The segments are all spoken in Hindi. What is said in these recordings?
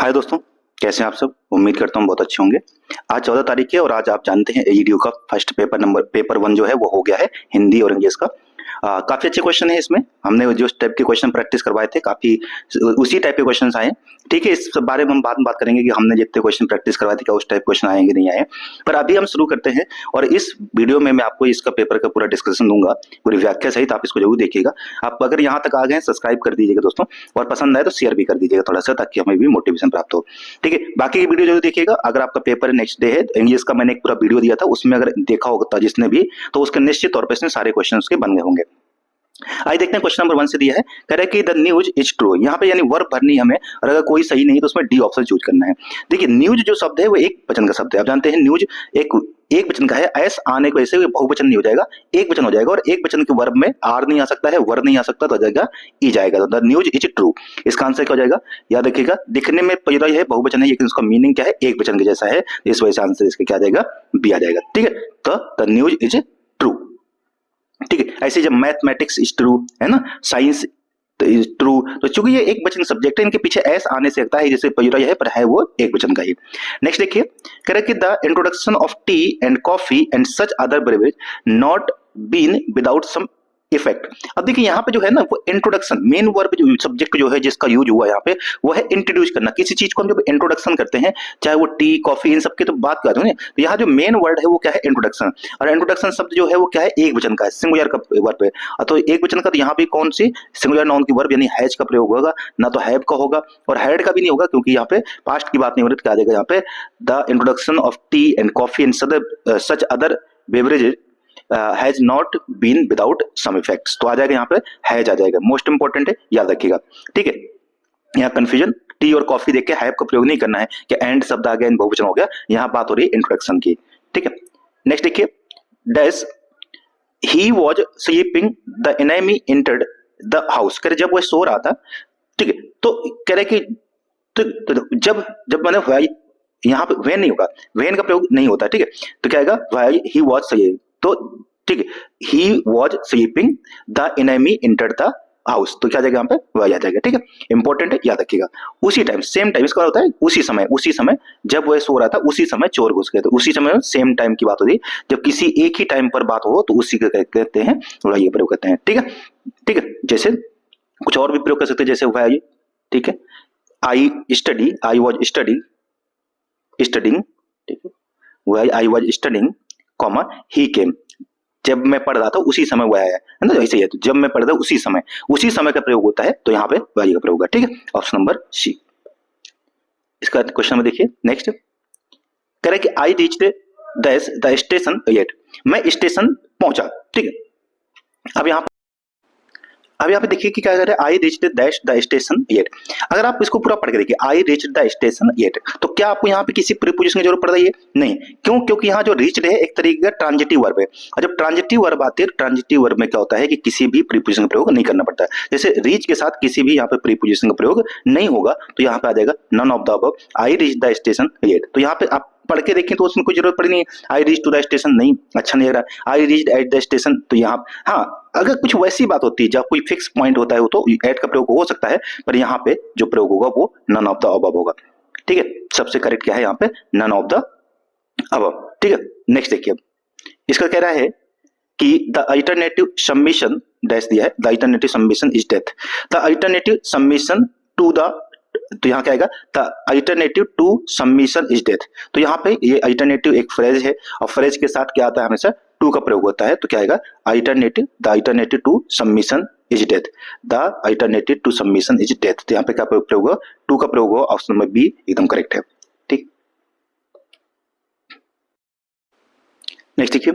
हाय दोस्तों, कैसे हैं आप सब। उम्मीद करता हूँ बहुत अच्छे होंगे। आज 14 तारीख है और आज आप जानते हैं एईडीयू का फर्स्ट पेपर 1 जो है वो हो गया है, हिंदी और इंग्लिश का। काफी अच्छे क्वेश्चन है इसमें। हमने जो टाइप के क्वेश्चन प्रैक्टिस करवाए थे काफी उसी टाइप के क्वेश्चन आए। ठीक है, इस बारे में हम बाद में बात करेंगे कि हमने जितने क्वेश्चन प्रैक्टिस करवाए थे क्या उस टाइप क्वेश्चन आएंगे नहीं आए। पर अभी हम शुरू करते हैं और इस वीडियो में मैं आपको इसका पेपर का पूरा डिस्कशन दूंगा, पूरी व्याख्या सहित। आप इसको जरूर देखिएगा। आप अगर यहाँ तक आ गए हैं सब्सक्राइब कर दीजिएगा दोस्तों, और पसंद आए तो शेयर भी कर दीजिएगा थोड़ा सा, ताकि हमें भी मोटिवेशन प्राप्त हो। ठीक है, बाकी की वीडियो जरूर देखिएगा। अगर आपका पेपर नेक्स्ट डे है, इंग्लिश का मैंने एक पूरा वीडियो दिया था, उसमें अगर देखा होगा जिसने भी, तो उसके निश्चित तौर पर इसमें सारे क्वेश्चन उसके बन गए होंगे। आइए देखते हैं क्वेश्चन नंबर 1 से दिया है। कह रहा है कि द न्यूज इज ट्रू। यहाँ पे यानी वर्ब भरनी हमें, और अगर कोई सही नहीं तो उसमें डी ऑप्शन चूज करना है। देखिए, न्यूज जो शब्द है वो एक वचन का शब्द है। आप जानते हैं न्यूज एक वचन का है। एस आने की वजह से बहुवचन नहीं हो जाएगा, एक वचन हो जाएगा। और एक वचन के वर्ब में आर नहीं आ सकता है, वर नहीं आ सकता, तो आ जाएगा ई जाएगा। द न्यूज इज ट्रू, इसका आंसर क्या हो जाएगा। याद रखिएगा, दिखने में पहला है बहुवचन है, लेकिन उसका मीनिंग क्या है, एक वचन के जैसा है। इस वजह से आंसर इसका क्या आ जाएगा, बी आ जाएगा। ठीक है, तो द न्यूज इज ट्रू। ठीक है, ऐसे जब मैथमेटिक्स इज ट्रू है ना, साइंस इज ट्रू, तो चूंकि ये एक वचन सब्जेक्ट है, इनके पीछे एस आने से लगता है जैसे पयुरा है, पर है वो एक वचन का ही। नेक्स्ट देखिए, कह रहा है कि the introduction of tea and coffee and such other beverage not been without some effect. अब देखिए यहाँ पे जो है ना, वो इंट्रोडक्शन मेन वर्ब जो सब्जेक्ट जो है जिसका यूज हुआ यहाँ पे, वो है इंट्रोड्यूस करना। किसी चीज को हम जब इंट्रोडक्शन करते हैं, चाहे वो टी कॉफी इन सब की तो बात कर रहे हैं, तो यहाँ जो मेन वर्ड है वो क्या है, इंट्रोडक्शन। और इंट्रोडक्शन शब्द जो है वो क्या है, एक वचन का है, सिंगुलर का वर्ब है। तो एक वचन का तो यहाँ पे कौन सी सिंगुलर नाउन की वर्ब यानी हैज का प्रयोग होगा, ना तो हैव का होगा, और हैड का भी नहीं होगा, क्योंकि यहाँ पे पास्ट की बात नहीं हो रही। तो क्या आ जाएगा यहाँ पे, the introduction of tea and coffee and such other beverages has not been without some effects. तो आ जाएगा यहाँ पे हैज आ जाएगा। मोस्ट इंपॉर्टेंट है, याद रखिएगा। ठीक है, यहाँ कंफ्यूजन, टी और कॉफी देख के हैव का प्रयोग नहीं करना है कि एंड शब्द आ गया, इन बहुवचन हो गया। यहाँ बात हो रही है इंट्रोडक्शन की। ठीक है, नेक्स्ट देखिए, dash he was sleeping the enemy entered the house. कह रहे जब वह सो रहा था। ठीक है, तो कह रहे कि जब जब मैंने वाई, यहाँ पे वेन नहीं होगा, वेन का प्रयोग नहीं होता। ठीक है, तो क्या आएगा, वाई ही वॉज स्लीपिंग। तो ठीक है, he was sleeping the enemy entered the house, तो क्या आ जाएगा यहाँ पे, वही आ जाएगा। ठीक है, इंपॉर्टेंट है, याद रखिएगा। उसी टाइम, सेम टाइम, इसका होता है उसी समय जब वह सो रहा था, उसी समय चोर घुस गए। तो उसी समय सेम टाइम की बात होती है। जब किसी एक ही टाइम पर बात हो तो उसी को कहते हैं, वही प्रयोग करते हैं। ठीक है, ठीक है, जैसे कुछ और भी प्रयोग कर सकते हैं, जैसे वह, ठीक है, I study, I was studying. ठीक है, वह आई वॉज स्टडिंग, कॉमा ही केम, जब मैं पढ़ रहा था उसी समय वो आया है ना, ऐसे ही है। तो जब मैं पढ़ रहा उसी समय का प्रयोग होता है, तो यहाँ पे वाई का प्रयोग होगा। ठीक है, ऑप्शन नंबर सी। इसका क्वेश्चन में देखिए, नेक्स्ट कह रहा है कि I reached the station yet, मैं स्टेशन पहुंचा। ठीक है, अब यहाँ पे देखिए कि क्या कर रहा है, I reached the station yet. अगर आप इसको पूरा पढ़ के देखिए, I reached the station yet, तो क्या आपको यहाँ पे किसी प्रीपोजिशन की जरूरत पड़ रही है? नहीं। क्यों? क्योंकि यहाँ जो रीच्ड है एक तरीके का ट्रांजिटिव वर्ब है, और जब ट्रांजिटिव वर्ब आती है, ट्रांजिटिव वर्ब में क्या होता है कि किसी भी प्रीपोजिशन का प्रयोग नहीं करना पड़ता है। जैसे रीच के साथ किसी भी यहाँ पे प्रीपोजिशन का प्रयोग नहीं होगा, तो यहाँ पे आ जाएगा none of the above, I reach the station yet. तो यहाँ पे आप पढ़ के देखें तो उसमें कोई जरूरत पड़ी नहीं है। I reach to the station, नहीं, अच्छा नहीं लग रहा। I reach at the station, तो यहाँ हाँ, अगर कुछ वैसी बात होती है जब कोई फिक्स पॉइंट होता है तो एट का प्रयोग हो सकता है, पर यहाँ पे जो प्रयोग होगा वो नन ऑफ द अबव होगा। ठीक है, सबसे करेक्ट क्या है यहाँ पे, नन ऑफ द अबव। ठीक है, नेक्स्ट देखिए, इसका कह रहा है कि द अल्टरनेटिव सबमिशन डैश दिया है, the alternative submission is death. The alternative submission to the, तो यहाँ क्या आएगा, the alternative to submission is death. तो यहाँ पे ये अल्टरनेटिव एक फ्रेज है, और फ्रेज के साथ क्या आता है, हमेशा टू का प्रयोग होता है। तो क्या आएगा, alternative, the alternative to submission is death, the alternative to submission is death. तो यहाँ पे क्या प्रयोग होगा, टू का प्रयोग होगा। ऑप्शन नंबर बी एकदम करेक्ट है। ठीक, नेक्स्ट देखिए,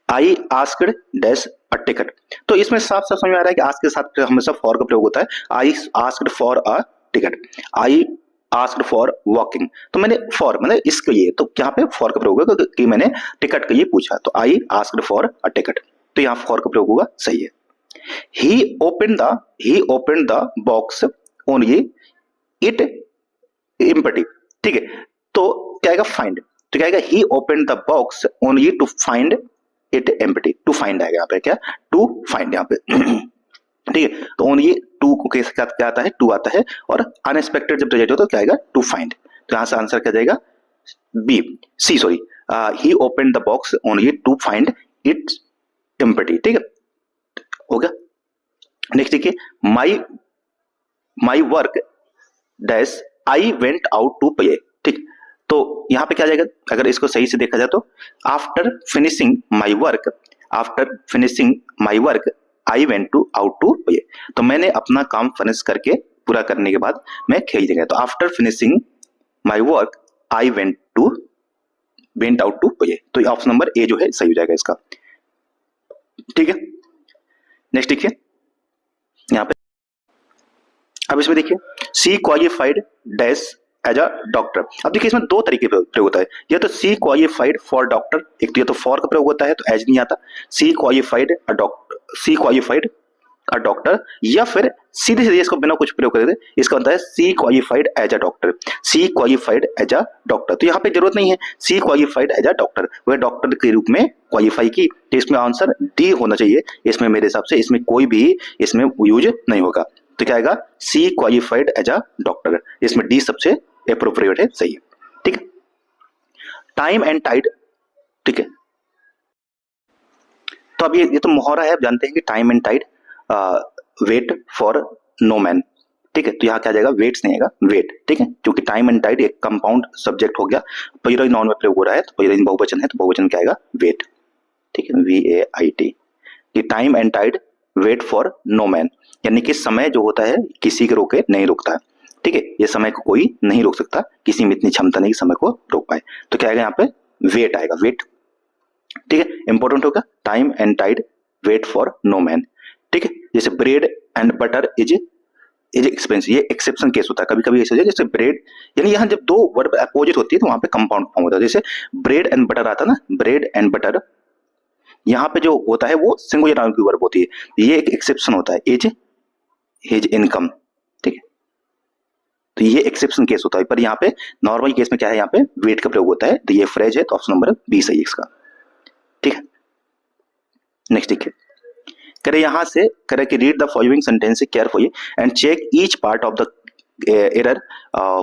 I asked dash a ticket. तो इसमें साफ साफ समझ में आ रहा है कि आस्क के साथ हमेशा फॉर का प्रयोग होता है। आई asked for a ticket, I asked for walking, तो मैंने फॉर मैंने इसके लिए, तो यहाँ पे फॉर का प्रयोग होगा कि मैंने टिकट के लिए पूछा। तो I asked for a ticket, तो यहाँ फॉर का प्रयोग होगा, सही है। He open the box only it empty. ठीक है, तो क्या आएगा, फाइंड। तो क्या आएगा, he open the box only to find it empty. To find आएगा यहाँ पे, क्या, टू फाइंड यहाँ पे। ठीक है, तो ओनली टू के साथ क्या आता है, टू आता है, और अनएक्सपेक्टेड जब रिजल्ट हो तो क्या आएगा, टू फाइंड। तो यहां से आंसर क्या जाएगा, B, C sorry, he open the box only to find it's empty. ठीक है, हो गया। नेक्स्ट देखिए, my work dash I went out to play. ठीक, तो यहां पे क्या जाएगा, अगर इसको सही से देखा जाए तो after finishing my work I went to out to play. तो मैंने अपना काम फिनिश करके पूरा करने के बाद मैं खेलने गया। तो after finishing my work I went out to play. तो ऑप्शन नंबर ए जो है सही हो जाएगा इसका। ठीक है, नेक्स्ट देखिए यहां पे, अब इसमें देखिए, she qualified dash as a doctor. अब देखिए इसमें दो तरीके प्रयोग होता है, या तो सी क्वालिफाइड फॉर डॉक्टर, एक तो या तो फॉर का प्रयोग होता है तो एज नहीं आता, सी क्वालिफाइड अ डॉक्टर, या फिर सीधे सीधे इसको बिना कुछ प्रयोग करे इसका होता है she qualified as a doctor, she qualified as a doctor. तो यहाँ पे जरूरत नहीं है she qualified as a doctor, वह डॉक्टर के रूप में क्वालिफाई की। तो इसमें आंसर डी होना चाहिए। इसमें मेरे हिसाब से इसमें कोई भी इसमें यूज नहीं होगा। तो क्या आएगा, सी क्वालिफाइड एज अ डॉक्टर। इसमें डी सबसे एप्रोप्रिएट है, सही है। ठीक है, टाइम एंड टाइड। ठीक है, तो अब ये तो मुहावरा है, आप जानते हैं कि time and tide wait for no man. ठीक है, तो यहाँ क्या जाएगा, वेट्स नहीं आएगा, वेट। ठीक है, क्योंकि टाइम एंड टाइड एक कंपाउंड सब्जेक्ट हो गया, प्लूरल नाउन में प्रयोग हो रहा है, तो प्लूरल बहुवचन है, तो बहुवचन क्या आएगा, वेट। ठीक है, VAIT, कि time and tide wait for no man, यानी कि समय जो होता है किसी के रोके नहीं रुकता है। ठीक है, ये समय को कोई नहीं रोक सकता, किसी में इतनी क्षमता नहीं समय को रोक पाए। तो क्या आएगा यहाँ पे, वेट आएगा, वेट। ठीक है, इंपॉर्टेंट होगा, time and tide wait for no man. ठीक है, जैसे bread and butter is expensive, ये एक्सेप्शन केस होता है। कभी कभी ऐसे हो जाए, जैसे ब्रेड, यानी यहाँ जब दो वर्ड अपोजिट होती है तो वहां पे कंपाउंड फॉर्म होता है। जैसे ब्रेड एंड बटर आता है ना, ब्रेड एंड बटर, यहाँ पे जो होता है वो सिंगुलर नाउन की वर्ब होती है, ये एक एक्सेप्शन होता है, इज हिज इनकम। ठीक है, तो ये एक्सेप्शन केस होता है, पर यहाँ पे नॉर्मल केस में क्या है, यहाँ पे वेट का प्रयोग होता है। तो ये फ्रेज है, तो ऑप्शन नंबर बी सही है इसका। ठीक है, नेक्स्ट देखिए, करे यहां से करे कि read the following sentence carefully and check each part of the error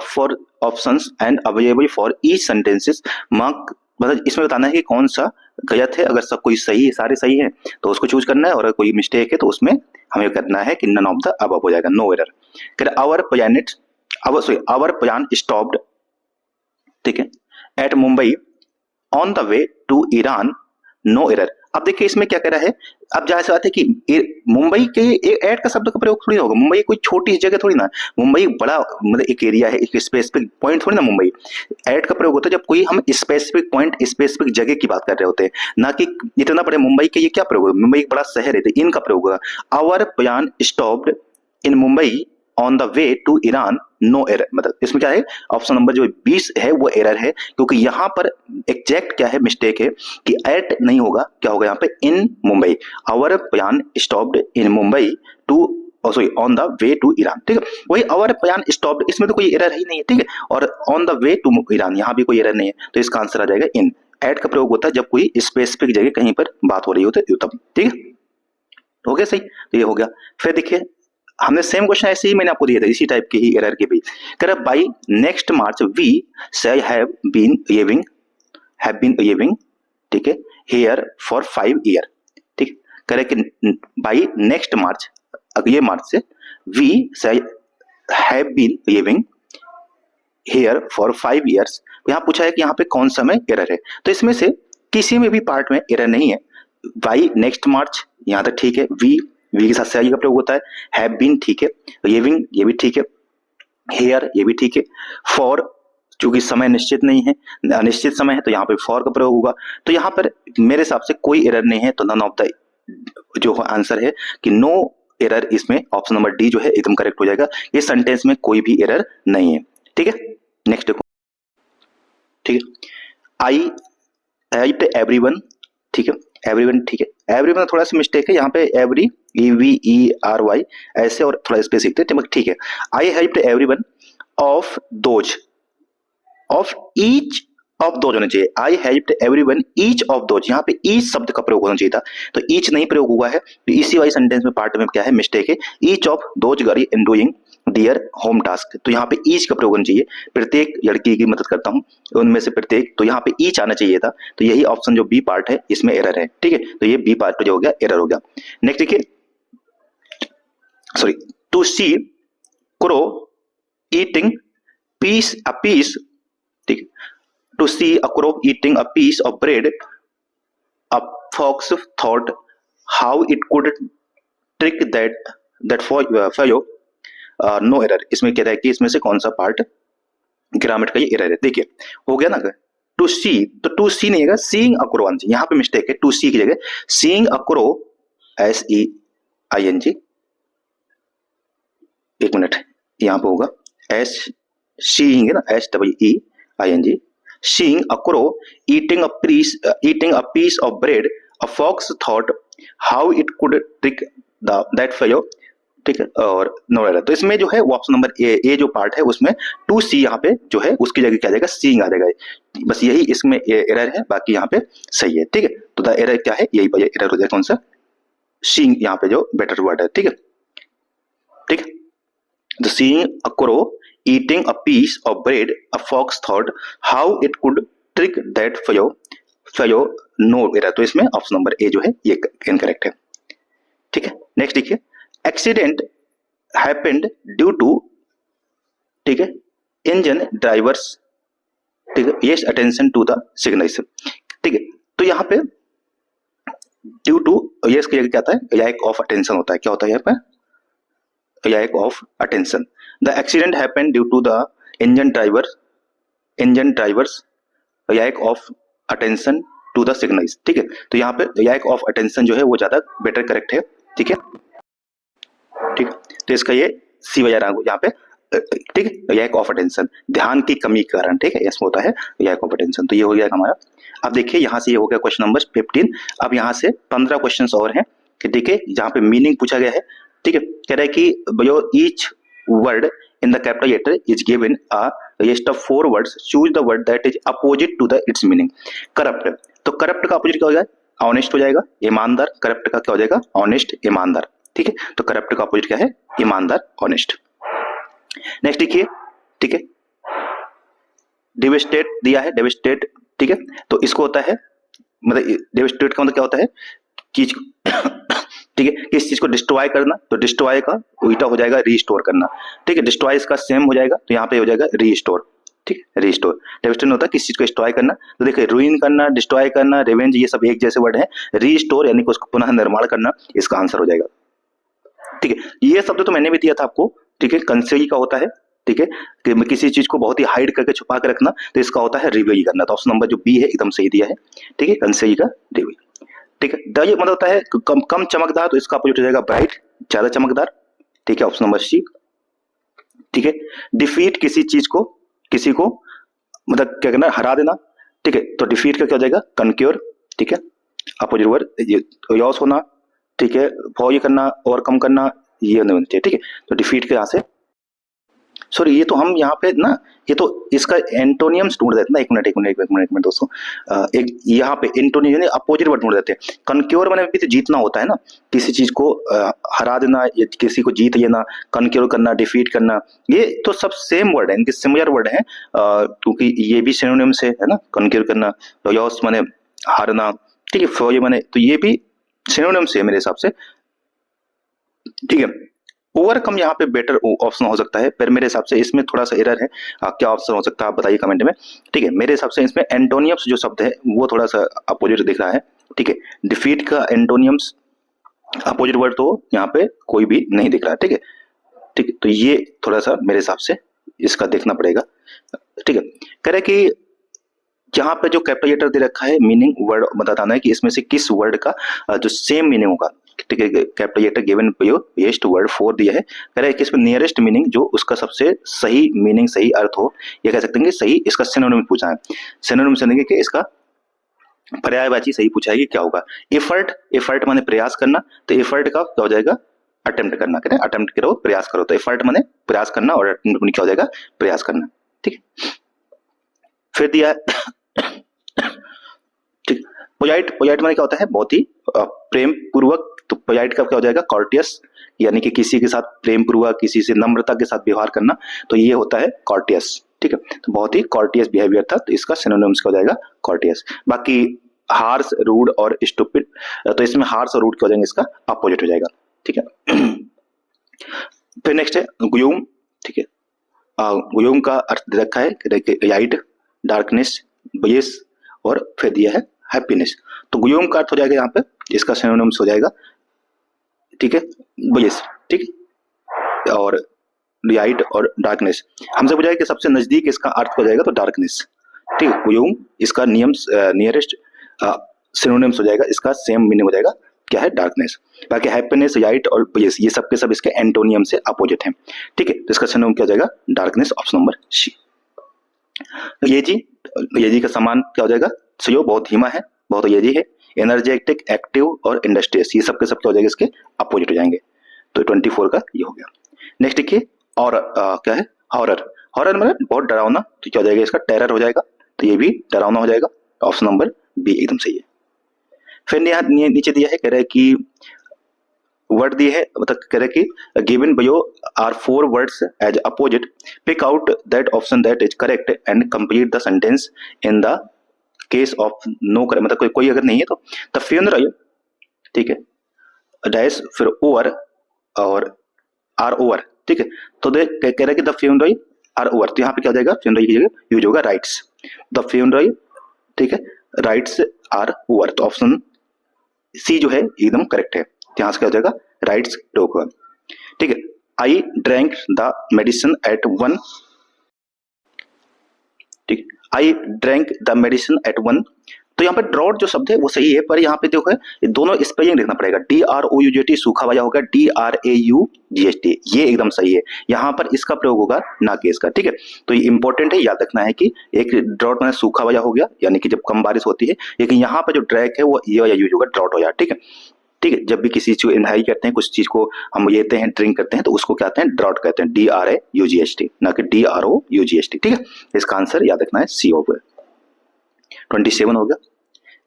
for options and available for each sentences mark. मतलब इसमें बताना है कि कौन सा गलत है। अगर सब कोई सही है, सारे सही है तो उसको चूज करना है, और अगर कोई मिस्टेक है तो उसमें हमें करना है कि नन ऑफ द अबव हो जाएगा, नो एरर। करे आवर प्लान स्टॉप्ड, ठीक है, at Mumbai on the way to Iran, no error. अब देखिए इसमें क्या कह रहा है, अब जहां से बात है कि मुंबई के एट का शब्द का प्रयोग थोड़ी होगा, मुंबई कोई छोटी जगह थोड़ी ना, मुंबई बड़ा मतलब एक एरिया है, एक स्पेसिफिक पॉइंट थोड़ी ना मुंबई। एट का प्रयोग होता है जब कोई हम स्पेसिफिक पॉइंट, स्पेसिफिक जगह की बात कर रहे होते हैं, ना कि इतना बड़े मुंबई के। ये क्या प्रयोग होगा, मुंबई एक बड़ा शहर है तो इनका प्रयोग होगा। Our plan stopped in Mumbai on the way to Iran, no error. मतलब इसमें क्या है, ऑप्शन नंबर जो 20 है वो एरर है, क्योंकि यहां पर एग्जैक्ट क्या है, मिस्टेक है कि एट नहीं होगा, क्या होगा यहाँ पे, in Mumbai. Our plan stopped in Mumbai to sorry on the way to Iran. ठीक है, वही आवर प्लान स्टॉप्ड, इसमें तो कोई एरर ही नहीं है। ठीक है, और on the way to Iran यहाँ भी कोई एरर नहीं है, तो इसका आंसर आ जाएगा इन। एट का प्रयोग होता है जब कोई स्पेसिफिक जगह कहीं पर बात हो रही होती है तब। ठीक है, हो गया सही, तो ये हो गया। फिर देखिए हमने सेम क्वेश्चन ऐसे ही मैंने आपको दिया था, इसी टाइप के ही एरर के भी। कह रहा बाई नेक्स्ट मार्च वी से हैव बीन लिविंग, ठीक है, हियर फॉर 5 ईयर। ठीक, कह रहे कि बाई नेक्स्ट मार्च, अगले मार्च से, वी से have been living here for 5 years. यहाँ पूछा है कि यहाँ पे कौन सा में एरर है, तो इसमें से किसी में भी पार्ट में एरर नहीं है। बाई नेक्स्ट मार्च यहाँ तक ठीक है, वी के साथ से का प्रयोग होता है, हैव बीन ठीक है, लिविंग ये भी ठीक है, हियर ये भी ठीक है, फॉर चूंकि समय निश्चित नहीं है, अनिश्चित समय है, तो यहाँ पे फॉर का प्रयोग होगा। तो यहाँ पर मेरे हिसाब से कोई एरर नहीं है, तो नन ऑफ द जो आंसर है कि नो एरर, इसमें ऑप्शन नंबर डी जो है एकदम करेक्ट हो जाएगा। इस सेंटेंस में कोई भी एरर नहीं है। ठीक है, नेक्स्ट देखो। ठीक है, आई हेल्प्ड एवरीवन, ठीक है, एवरीवन ठीक है, एवरीवन थोड़ा सा मिस्टेक है यहाँ पे, एवरी EVERY ऐसे और थोड़ा स्पेस लिखते हैं, ठीक है। आई helped everyone of those of each of those होना चाहिए। आई helped everyone each of those, यहाँ पे ईच शब्द का प्रयोग होना चाहिए था, तो ईच नहीं प्रयोग हुआ है, तो इसी वाली सेंटेंस में पार्ट में क्या है मिस्टेक है। Each of those girl in doing their home task, तो यहाँ पे ईच का प्रयोग होना चाहिए, प्रत्येक लड़की की मदद करता हूँ उनमें से प्रत्येक, तो यहाँ पे ईच आना चाहिए था, तो यही ऑप्शन जो बी पार्ट है इसमें एरर है, ठीक है, तो ये बी पार्ट जो हो गया एरर हो गया। नेक्स्ट देखिए, sorry, to see crow eating piece a piece, ठीक है, to see a crow eating a piece of bread, a fox thought how it could trick that fellow, no error। इसमें कह रहा है कि इसमें से कौन सा पार्ट ग्रामर का ये एरर है। देखिए हो गया ना, टू सी, तो टू सी नहीं है, सीइंग अ क्रो, यहाँ पे मिस्टेक है, टू सी की जगह सीइंग अ क्रो, SEING, एक मिनट, यहाँ पे होगा एस सीइंग है ना, SEEING, seeing a crow eating a piece of bread, a fox thought how it could trick that fellow, ठीक है, और नो एरर। तो इसमें जो है वो ऑप्शन नंबर ए जो पार्ट है उसमें टू सी यहाँ पे जो है उसकी जगह क्या आ जाएगा, सीइंग आ जाएगा, बस यही इसमें एरर है, बाकी यहाँ पे सही है, ठीक है। तो द एरर क्या है, यही एरर हो जाएगा कौन सा, सीइंग, यहाँ पे जो बेटर वर्ड है, ठीक है, ठीक है। The seeing a crow eating a piece of bread, a fox thought how it could trick that fellow, no error। तो इसमें ऑप्शन नंबर ए जो है ये इनकरेक्ट है, ठीक है। नेक्स्ट देखिए, एक्सीडेंट हैपेंड ड्यू टू, ठीक है, इंजन ड्राइवर्स, ठीक है, yes attention to the signals, ठीक है। तो यहाँ पे ड्यू टू यस की जगह क्या आता है, लैक ऑफ अटेंशन होता है, क्या होता है यहाँ पे, lack of attention। The accident happened due to the engine drivers lack of attention to the signals, ठीक है। तो यहाँ पे lack of attention जो है वो ज्यादा बेटर करेक्ट है, ठीक है, ठीक। तो इसका ये सी वजह यहाँ पे, ठीक है, lack of attention, ध्यान की कमी के कारण, ठीक है, इसमें होता है lack of attention। तो ये हो गया हमारा। अब देखिए यहाँ से ये हो गया क्वेश्चन नंबर 15। अब यहाँ से 15 क्वेश्चन और हैं, ठीक है, जहाँ पे मीनिंग पूछा गया है, ठीक है। कह रहा है कि each word in the capital letter is given a list of 4 words, choose the word that is opposite to the its meaning. Corrupt, तो करप्ट का अपोजिट क्या हो जाएगा, ऑनेस्ट हो जाएगा, ईमानदार, करप्ट का क्या हो जाएगा, ऑनेस्ट, ईमानदार, ठीक है। तो करप्ट का अपोजिट क्या है, ईमानदार, ऑनेस्ट। नेक्स्ट देखिए, ठीक है, डिवेस्टेट दिया है, डिवेस्टेट, ठीक है, तो इसको होता है, मतलब डिवेस्टेट का मतलब क्या होता है, चीज ठीक है, किस चीज को डिस्ट्रॉय करना, तो डिस्ट्रॉय का उल्टा हो जाएगा रीस्टोर करना, ठीक है, डिस्ट्रॉय इसका सेम हो जाएगा, तो यहाँ पे हो जाएगा रीस्टोर, ठीक है, रीस्टोर। डेविस्टेशन होता है किस चीज को डिस्ट्रॉय करना, तो देखिए रूइन करना, डिस्ट्रॉय करना, रिवेंज, ये सब एक जैसे वर्ड है। रीस्टोर यानी कि उसको पुनः निर्माण करना, इसका आंसर हो जाएगा, ठीक है। ये शब्द तो मैंने भी दिया था आपको, ठीक है, कंसेल का होता है, ठीक है, कि किसी चीज को बहुत ही हाइड करके छुपा के रखना, तो इसका होता है रिवील करना। तो ऑप्शन नंबर जो बी है एकदम सही दिया है, ठीक है, कंसेल का रिवील, ठीक है। द ये मतलब होता है कम कम चमकदार, तो इसका अपोजिट हो जाएगा ब्राइट, ज्यादा चमकदार, ठीक है, ऑप्शन नंबर सी, ठीक है। डिफीट किसी चीज को, किसी को मतलब क्या करना, हरा देना, ठीक है, तो डिफीट का क्या हो जाएगा, कनक्योर, ठीक है, अपोजिट वर्ड लॉस होना, ठीक है, फॉल करना, ओवरकम करना, ये नहीं होना चाहिए, ठीक है। तो डिफीट के यहाँ से, सॉरी, ये तो हम यहाँ पे ना, ये तो इसका एंटोनियम्स ढूंढ देते ना, एक मिनट दोस्तों, एक यहाँ पे एंटोनियम अपोजिट वर्ड ढूंढ देते हैं। कनक्योर माने भी तो जीतना होता है ना, किसी चीज को हरा देना या किसी को जीत लेना, कनक्योर करना, डिफीट करना, ये तो सब सेम वर्ड है, इनके सिमिलर वर्ड है, क्योंकि ये भी सिनोनिम से है ना, कनक्योर करना, लॉस माने हारना, ठीक है, फॉल माने, तो ये भी सिनोनिम से मेरे हिसाब से, ठीक है। ओवरकम यहाँ पे बेटर ऑप्शन हो सकता है, पर मेरे हिसाब से इसमें थोड़ा सा एरर है, क्या ऑप्शन हो सकता है आप बताइए कमेंट में, ठीक है। मेरे हिसाब से इसमें एंटोनियम्स जो शब्द है वो थोड़ा सा अपोजिट दिख रहा है, ठीक है। डिफीट का एंटोनियम्स अपोजिट वर्ड तो यहाँ पे कोई भी नहीं दिख रहा है, ठीक है, ठीक है। तो ये थोड़ा सा मेरे हिसाब से इसका देखना पड़ेगा, ठीक है। कह रहे कि जहाँ पे जो कैपिटल लेटर दे रखा है, मीनिंग वर्ड बताना है कि इसमें से किस वर्ड का जो सेम मीनिंग होगा, ठीक है। Capital letter given best word 4 दिया है, कह रहा है कि इसमें नियरेस्ट मीनिंग जो उसका सबसे सही मीनिंग, सही अर्थ हो, ये कह सकते हैं कि सही, इसका सिनोनिम पूछा है। सिनोनिम से देंगे कि इसका पर्यायवाची सही पूछा है कि क्या होगा। एफर्ट, एफर्ट माने प्रयास करना, तो एफर्ट का क्या हो जाएगा, अटेम्प्ट करना, कहते हैं अटेम्प्ट करो, प्रयास करो, तो एफर्ट माने प्रयास करना और क्या हो जाएगा, प्रयास करना, ठीक है। फिर दिया है पोलाइट, पोलाइट माने क्या होता है, बहुत ही प्रेम पूर्वक। तो पोलाइट का क्या हो जाएगा, कॉर्टियस, यानी कि किसी के साथ प्रेम पूर्वक, किसी से नम्रता के साथ व्यवहार करना, तो ये होता है कॉर्टियस। ठीक है, तो बहुत ही कॉर्टियस बिहेवियर था, तो इसका सिनोनिम्स क्या हो जाएगा, कॉर्टियस। बाकी हार्श, रूड और स्टूपिड, तो इसमें हार्श और रूड क्या हो जाएंगे, इसका अपोजिट हो जाएगा। ठीक है। फिर नेक्स्ट है गुयूम। ठीक है, गुयूम का अर्थ दे रखा है लाइट, डार्कनेस, ब्लिस और फिर दिया है हैप्पीनेस। तो गुयूम का अर्थ हो जाएगा यहाँ पे, इसका सिनोनिम्स हो जाएगा, ठीक है, ब्लिस। ठीक है, और लाइट और डार्कनेस, हमसे पूछा है कि सबसे नजदीक इसका अर्थ हो जाएगा, तो डार्कनेस। ठीक है, गुयूम इसका नियरेस्ट सिनोनिम्स हो जाएगा, इसका सेम मीनिंग हो जाएगा, क्या है, डार्कनेस। बाकी हैप्पीनेस, लाइट और ब्लिस ये सब के सब इसके एंटोनियम से अपोजिट हैं। ठीक है, तो इसका सिनोनिम क्या हो जाएगा, डार्कनेस, ऑप्शन नंबर सी। येजी का समान क्या हो जाएगा, स्लो, बहुत धीमा है, बहुत येजी है, एनर्जेटिक, एक्टिव और इंडस्ट्रियस, ये सब के सब क्या हो जाएगा, इसके अपोजिट हो जाएंगे। तो 24 का ये हो गया। नेक्स्ट देखिए, और क्या है, हॉरर। हॉरर मतलब बहुत डरावना, तो क्या हो जाएगा, इसका टेरर हो जाएगा, तो ये भी डरावना हो जाएगा, ऑप्शन नंबर बी एकदम सही है। फिर यहाँ नीचे दिया है, कह रहा है कि वर्ड दिए है, मतलब कह रहे हैं कि given below are 4 words as opposite, pick out that option that is correct and complete the sentence in the case of no correct, मतलब कोई अगर नहीं है तो द फ्यूनरल, ठीक है, डैश फिर ओवर और आर ओवर। ठीक है, तो कह रहे हैं कि द फ्यूनरल आर ओवर, तो यहाँ पे क्या हो जाएगा, फ्यूनरल की जगह यूज होगा राइट्स, द फ्यूनरल, ठीक है, राइट्स आर ओवर, तो ऑप्शन सी जो है एकदम करेक्ट है, यहाँ से क्या हो जाएगा, राइट्स होगा। ठीक है, I drank the medicine eight 1, ठीक, I drank the medicine eight 1, तो यहाँ पे ड्रॉट जो शब्द है वो सही है, पर यहाँ पे देखो ये दोनों स्पेलिंग देखना पड़ेगा, DROUGT सूखा वाला होगा, DRAUGST, ये एकदम सही है, यहाँ पर इसका प्रयोग होगा ना कि इसका। ठीक है, तो ये इंपॉर्टेंट है, याद रखना है कि एक ड्रॉट में सूखा वाला हो गया, यानी कि जब कम बारिश होती है, लेकिन यहाँ पर जो ड्रैक है वो ये वाला यूज होगा, ड्रॉट हो जाए। ठीक है, ठीक है, जब भी किसी चीज को इनहेल करते हैं, कुछ चीज को हम लेते हैं, ड्रिंक करते हैं, तो उसको क्या कहते हैं, ड्रॉट कहते हैं, DRAUGST, ना कि DROUGST। ठीक है, इसका आंसर याद रखना है सी हो गया। 27 हो गया।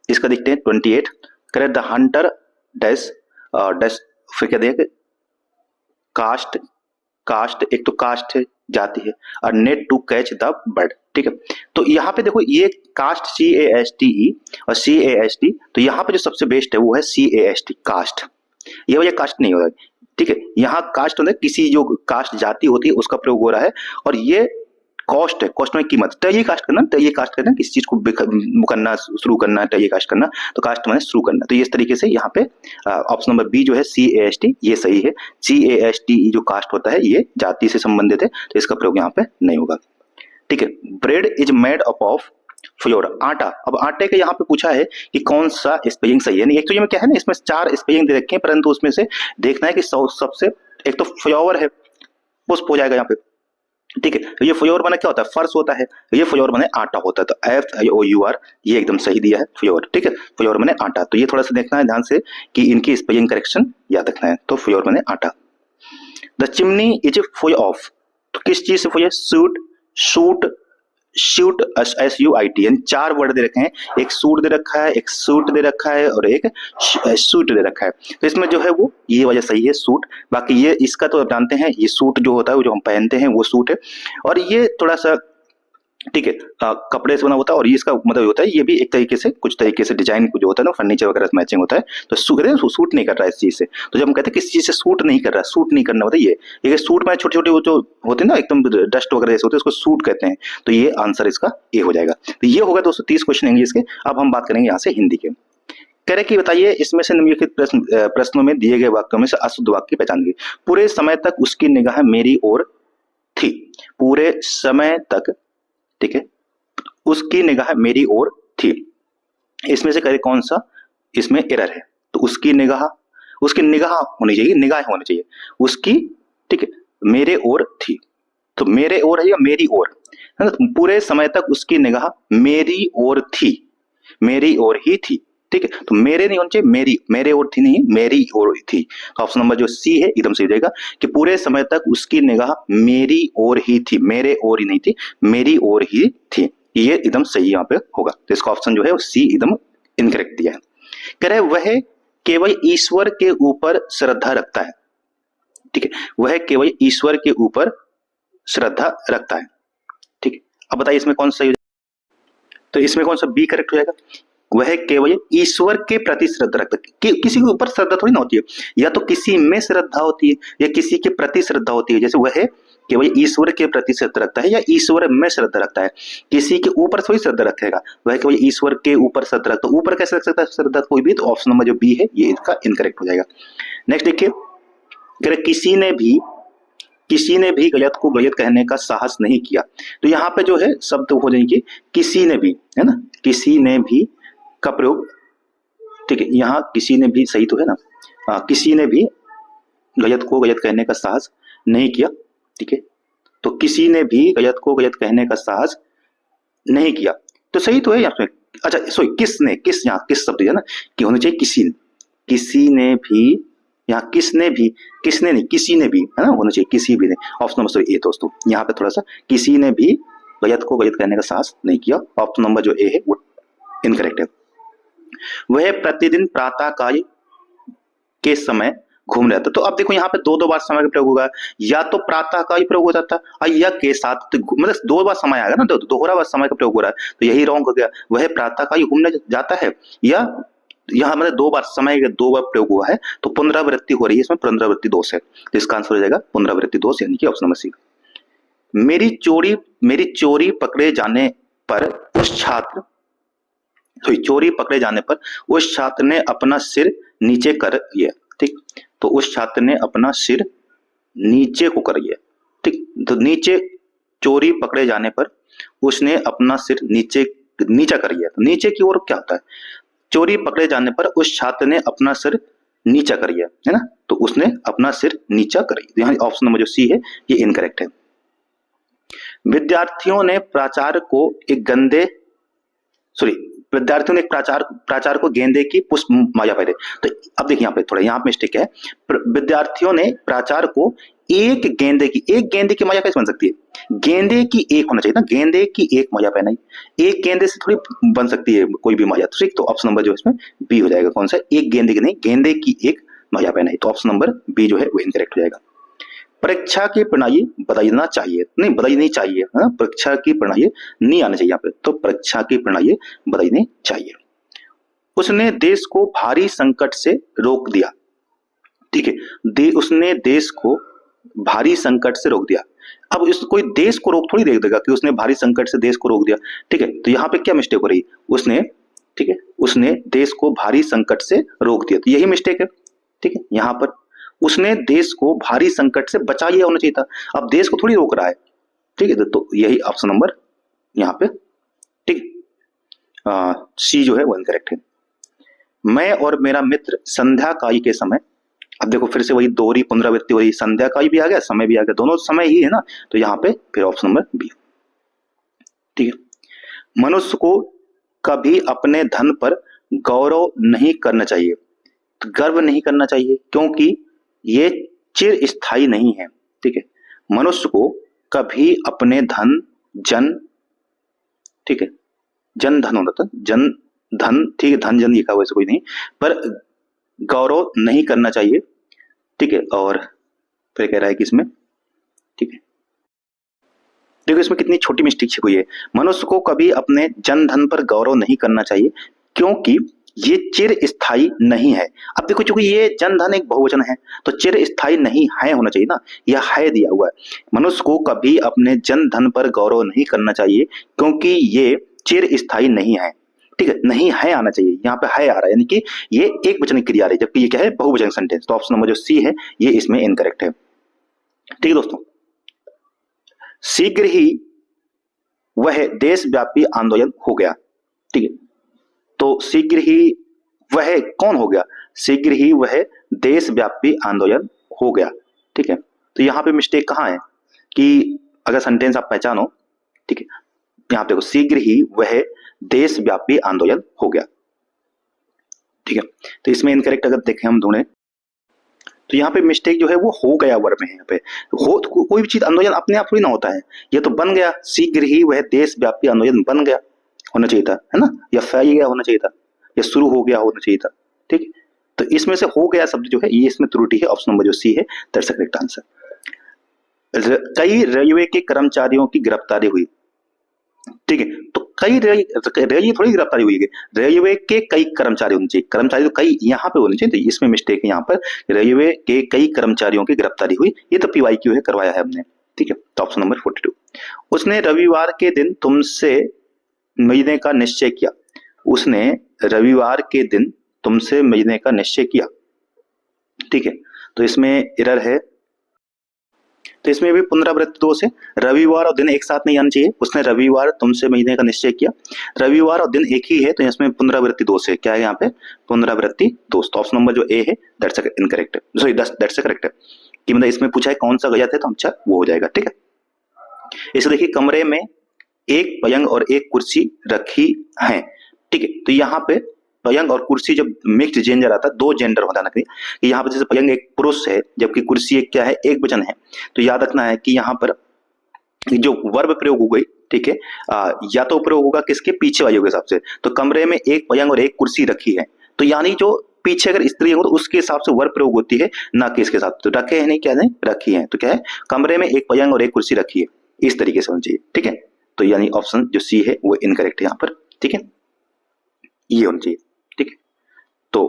इसका देखते हैं 28, correct the Hunter dash dash, फिर क्या देगा, कास्ट, कास्ट एक तो कास्ट है, जाती है, और net to catch the bird. ठीक है, तो यहाँ पे देखो ये कास्ट CASTE और CAST, तो यहाँ पे जो सबसे बेस्ट है वो है CAST, कास्ट, ये वजह कास्ट नहीं हो रहा है। ठीक है, यहाँ कास्ट होता है किसी जो कास्ट जाति होती है उसका प्रयोग हो रहा है, और ये कॉस्ट है, कॉस्ट में कीमत, तो ये कास्ट करना, तो ये कास्ट करना, किसी चीज को करना, शुरू करना, तो ये कास्ट करना, तो कास्ट मैंने शुरू करना, तो इस तरीके से यहाँ पे ऑप्शन नंबर बी जो है CAST ये सही है। CAST जो कास्ट होता है ये जाति से संबंधित है, तो इसका प्रयोग यहाँ पे नहीं होगा। ठीक है, bread is made up of floor, आटा। अब आटे का यहाँ पे पूछा है कि कौन सा स्पेलिंग सही है, नहीं एक तो ये में क्या है ना, इसमें 4 स्पेलिंग दे रखे हैं, परंतु उसमें से देखना है कि सबसे, एक तो फ्लोर है, पुष्प हो जाएगा यहाँ पे। ठीक है, तो ये फ्लोर माने क्या होता है, फर्श होता है, ये फ्लोर माने आटा होता है, तो FLOUR ये एकदम सही दिया है, फ्लोर। ठीक है, फ्लोर माने आटा, तो ये थोड़ा सा देखना है ध्यान से कि इनकी स्पेलिंग करेक्शन याद रखना है, तो फ्लोर माने आटा। The chimney is full of, तो किस चीज से फुल है, सूट, शूट, शूट, SUIT, यानी 4 वर्ड दे रखे हैं, एक सूट दे रखा है, एक सूट दे रखा है, और एक सूट दे रखा है, तो इसमें जो है वो ये वजह सही है, सूट। बाकी ये इसका तो आप जानते हैं, ये सूट जो होता है वो जो हम पहनते हैं वो सूट है, और ये थोड़ा सा, ठीक है, कपड़े से बना होता है, और ये इसका मतलब होता है, ये भी एक तरीके से, कुछ तरीके से डिजाइन जो होता है ना, फर्नीचर वगैरह से मैचिंग होता है, तो सूट नहीं कर रहा है इस चीज से। तो जब हम कहते हैं किसी चीज से सूट नहीं कर रहा, सूट नहीं करना होता है ये सूट में छोटे छोटे वो जो होते हैं ना एकदम डस्ट वगैरह जैसे होते हैं, उसको सूट कहते हैं, तो ये आंसर इसका ए हो जाएगा। तो ये होगा 230 क्वेश्चन इंग्लिश के। अब हम बात करेंगे यहाँ से हिंदी के। कह रहे कि बताइए इसमें से निम्नलिखित प्रश्नों में दिए गए वाक्यों में से अशुद्ध वाक्य पहचान लीजिए। पूरे समय तक उसकी निगाह मेरी ओर थी, पूरे समय तक, ठीक है, उसकी निगाह मेरी ओर थी, इसमें से कहे कौन सा इसमें एरर है, तो उसकी निगाह होनी चाहिए, निगाह होनी चाहिए उसकी, ठीक है, मेरे ओर थी, तो मेरे ओर है या मेरी ओर है ना, पूरे समय तक उसकी निगाह मेरी ओर थी, मेरी ओर ही थी। ठीक है, तो मेरे नहीं होना चाहिए, मेरे ओर थी नहीं, मेरी ओर थी, तो ऑप्शन नंबर जो सी है एकदम सही हो जाएगा कि पूरे समय तक उसकी निगाह मेरी ओर ही थी, मेरे ओर ही नहीं थी, मेरी ओर ही थी, ये एकदम सही यहाँ पे होगा, तो इसका ऑप्शन जो है सी एकदम इनकरेक्ट दिया है। कह रहे वह केवल ईश्वर के ऊपर श्रद्धा रखता है। ठीक है, वह केवल ईश्वर के ऊपर श्रद्धा रखता है। ठीक है, अब बताइए इसमें कौन सा सही हो जाएगा? तो इसमें कौन सा बी करेक्ट हो जाएगा? वह केवल ईश्वर के प्रति श्रद्धा रखता है। किसी के ऊपर श्रद्धा थोड़ी ना होती है, या तो किसी में श्रद्धा होती है या किसी के प्रति श्रद्धा होती है। जैसे वह केवल ईश्वर के प्रति श्रद्धा रखता है या ईश्वर में श्रद्धा रखता है, किसी के ऊपर थोड़ी श्रद्धा रखेगा। वह केवल ईश्वर के ऊपर श्रद्धा रखता है, ऊपर कैसे रख सकता है श्रद्धा कोई भी? तो ऑप्शन नंबर जो बी है ये इसका इनकरेक्ट हो जाएगा। नेक्स्ट देखिए, किसी ने भी गलत को गलत कहने का साहस नहीं किया। तो यहाँ पे जो है शब्द हो जाएंगे किसी ने भी, है ना, किसी ने भी का प्रयोग। ठीक है, यहाँ किसी ने भी सही तो है ना, किसी ने भी गलत को गलत कहने का साहस नहीं किया। ठीक है, तो किसी ने भी गलत को गलत कहने का साहस नहीं किया, तो सही तो है यहाँ पे। अच्छा सॉरी, किसने, किस, यहाँ किस शब्द है ना कि होना चाहिए किसी ने भी, यहाँ किसने भी, किसने नहीं, किसी ने भी, है ना, होना चाहिए किसी भी ने। ऑप्शन नंबर सॉरी ए दोस्तों, यहाँ पे थोड़ा सा किसी ने भी गलत को गलत कहने का साहस नहीं किया। ऑप्शन नंबर जो ए है वो इनकरेक्ट है। वह प्रतिदिन प्रातःकाल के समय घूम रहा था। तो अब देखो यहाँ पे दो बार समय का प्रयोग होगा, या तो प्रातःकाल प्रयोग हो जाता और या के साथ, तो मतलब दो बार समय आएगा ना, तो दोहरा बार समय का प्रयोग हो रहा है, तो यही रॉन्ग हो गया। वह प्रातःकाल घूमने जाता है, या यहाँ मतलब दो बार समय का दो बार प्रयोग हुआ है, तो पुनरावृत्ति हो रही है, इसमें पुनरावृत्ति दोष है, तो इसका आंसर हो जाएगा पुनरावृत्ति दोष, यानी कि ऑप्शन नंबर सी। मेरी चोरी पकड़े जाने पर उस छात्र ने अपना सिर नीचे कर लिया। ठीक, तो उस छात्र ने अपना सिर नीचे को कर लिया। ठीक, तो नीचे, चोरी पकड़े जाने पर उसने अपना सिर नीचा कर लिया। तो नीचे की ओर क्या होता है? चोरी पकड़े जाने पर उस छात्र ने अपना सिर नीचा कर लिया, है ना, तो उसने अपना सिर नीचा कर लिया। यहाँ ऑप्शन नंबर जो सी है ये इनकरेक्ट है। विद्यार्थियों ने प्राचार्य को गेंदे की पुष्प माला पहने। तो अब देखिए यहाँ पे थोड़ा यहाँ पे मिस्टेक है। विद्यार्थियों ने प्राचार्य को एक गेंदे की माला कैसे बन सकती है? गेंदे की एक होना चाहिए ना, गेंदे की एक माला पहनाई, एक गेंदे से थोड़ी बन सकती है कोई भी माला। ठीक, तो ऑप्शन नंबर जो इसमें बी हो जाएगा। कौन सा? एक गेंदे की नहीं, गेंदे की एक माला पहनाई, तो ऑप्शन नंबर बी जो है वो इनकरेक्ट हो जाएगा। परीक्षा की प्रणाली बदलना चाहिए, नहीं बदलनी चाहिए, है ना, परीक्षा की प्रणाली नहीं आना चाहिए यहाँ पे, तो परीक्षा की प्रणाली बदलनी चाहिए। उसने देश को भारी संकट से रोक दिया। ठीक है, उसने देश को भारी संकट से रोक दिया। अब इस कोई देश को रोक थोड़ी देख देगा कि उसने भारी संकट से देश को रोक दिया। ठीक है, तो यहाँ पे क्या मिस्टेक हो रही? उसने, ठीक है, उसने देश को भारी संकट से रोक दिया, तो यही मिस्टेक है। ठीक है, यहाँ पर उसने देश को भारी संकट से बचा लिया होना चाहिए था, अब देश को थोड़ी रोक रहा है। ठीक है, तो यही ऑप्शन नंबर यहाँ पे, ठीक, सी जो है वो इनकरेक्ट है। मैं और मेरा मित्र संध्याकाल के समय, अब देखो फिर से वही दोहरी पुनरावृत्ति हो रही, संध्याकाल भी आ गया, समय भी आ गया, दोनों समय ही है ना, तो यहाँ पे फिर ऑप्शन नंबर बी। ठीक है, मनुष्य को कभी अपने धन पर गौरव नहीं करना चाहिए, तो गर्व नहीं करना चाहिए, क्योंकि ये चिर स्थायी नहीं है। ठीक है, मनुष्य को कभी अपने ठीक है, जन धन होता है, जन धन, ठीक है, धन जन लिखा हुआ ऐसा कोई नहीं, पर गौरव नहीं करना चाहिए। ठीक है, और फिर कह रहा है कि इसमें, ठीक है, देखो इसमें कितनी छोटी मिस्टेक हुई है। मनुष्य को कभी अपने जन धन पर गौरव नहीं करना चाहिए, क्योंकि ये चिर स्थायी नहीं है। अब देखो चूंकि ये जन धन एक बहुवचन है, तो चिर स्थायी नहीं है होना चाहिए ना, यह है दिया हुआ है। मनुष्य को कभी अपने जन धन पर गौरव नहीं करना चाहिए, क्योंकि ये चिर स्थायी नहीं है। ठीक है, नहीं है आना चाहिए, यहाँ पे है आ रहा है, यानी कि ये एक वचन क्रिया आ रही है, जबकि ये क्या है? बहुवचन सेंटेंस, तो ऑप्शन नंबर जो सी है ये इसमें इनकरेक्ट है। ठीक है दोस्तों, शीघ्र ही वह देशव्यापी आंदोलन हो गया। ठीक है, तो शीघ्र ही वह कौन हो गया? शीघ्र ही वह देशव्यापी आंदोलन हो गया। ठीक है, तो यहाँ पे मिस्टेक कहाँ है कि अगर सेंटेंस आप पहचानो, ठीक है, यहाँ पे देखो शीघ्र ही वह देशव्यापी आंदोलन हो गया। ठीक है, तो इसमें इनकरेक्ट अगर देखें हम ढूंढे, तो यहाँ पे मिस्टेक जो है वो हो गया वर्ब में है। यहाँ पे हो कोई भी चीज आंदोलन अपने आप थोड़ी ना होता है, ये तो बन गया, शीघ्र ही वह देशव्यापी आंदोलन बन गया होना चाहिए था, है ना, या फैल गया होना चाहिए था, या शुरू हो गया होना चाहिए था। ठीक है, तो इसमें से हो गया शब्द जो है ये इसमें त्रुटि है, ऑप्शन नंबर जो सी है दैट्स द करेक्ट आंसर। कई रेलवे के कर्मचारियों की गिरफ्तारी हुई। ठीक है, तो कई रेलवे थोड़ी गिरफ्तारी हुई है, रेलवे के कई कर्मचारी होने चाहिए, कर्मचारी तो कई यहाँ पे होने चाहिए, तो इसमें मिस्टेक है यहाँ पर, रेलवे के कई कर्मचारियों की गिरफ्तारी हुई, ये तो PYQ है, करवाया है हमने। ठीक है, तो ऑप्शन नंबर 42। उसने रविवार के दिन तुमसे मिलने का निश्चय किया। उसने रविवार के दिन तुमसे मिलने का निश्चय किया। ठीक है, तो इसमें एरर है, तो इसमें भी पुनरावृत्ति दोष है, रविवार और दिन एक साथ नहीं आना चाहिए। उसने रविवार तुमसे मिलने का निश्चय किया, रविवार और दिन एक ही है, तो इसमें पुनरावृत्ति दोष है। क्या है यहाँ पे? पुनरावृत्ति दोष। तो ऑप्शन नंबर जो ए है दैट्स इनकरेक्ट है, सॉरी दैट्स करेक्ट है, कि मतलब इसमें पूछा है कौन सा गलत है, तो अच्छा वो हो जाएगा। ठीक है, इसे देखिए, कमरे में एक पलंग और एक कुर्सी रखी है। ठीक है, तो यहाँ पे पलंग और कुर्सी जब मिक्स्ड जेंडर आता है, दो जेंडर होता है, यहाँ पर जैसे पलंग एक पुरुष है जबकि कुर्सी एक क्या है, एक वचन है, तो याद रखना है कि यहाँ पर जो वर्ब प्रयोग हो गई, ठीक है, या तो प्रयोग होगा किसके, पीछे वाले के हिसाब से। तो कमरे में एक पलंग और एक कुर्सी रखी है, तो यानी जो पीछे अगर स्त्री हो तो उसके हिसाब से वर्ब प्रयोग होती है, ना कि इसके साथ। तो रखे हैं नहीं, क्या है, रखी है, तो क्या है, कमरे में एक पलंग और एक कुर्सी रखी है, इस तरीके से होना चाहिए। ठीक है, तो यानी ऑप्शन जो सी है वो इनकरेक्ट है यहाँ पर। ठीक है, ये होना चाहिए। ठीक है, तो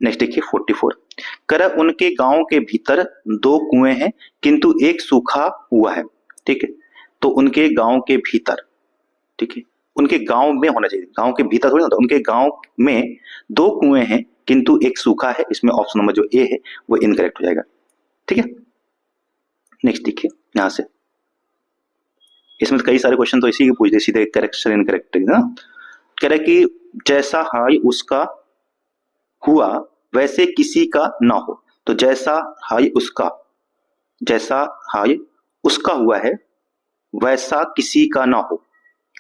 नेक्स्ट देखिए 44। कर उनके गांव के भीतर दो कुएं हैं किंतु एक सूखा हुआ है। ठीक है, तो उनके गांव के भीतर, ठीक है, उनके गांव में होना चाहिए, गांव के भीतर थोड़ी होता, उनके गांव में दो कुएं हैं किंतु एक सूखा है, इसमें ऑप्शन नंबर जो ए है वो इनकरेक्ट हो जाएगा। ठीक है, नेक्स्ट देखिए यहां से, इसमें कई सारे क्वेश्चन तो इसी के पूछते, सीधे करेक्शन इनकरेक्ट है ना। कह रहे कि जैसा हाई उसका हुआ वैसे किसी का ना हो, तो जैसा हाई उसका, जैसा हाई उसका हुआ है वैसा किसी का ना हो।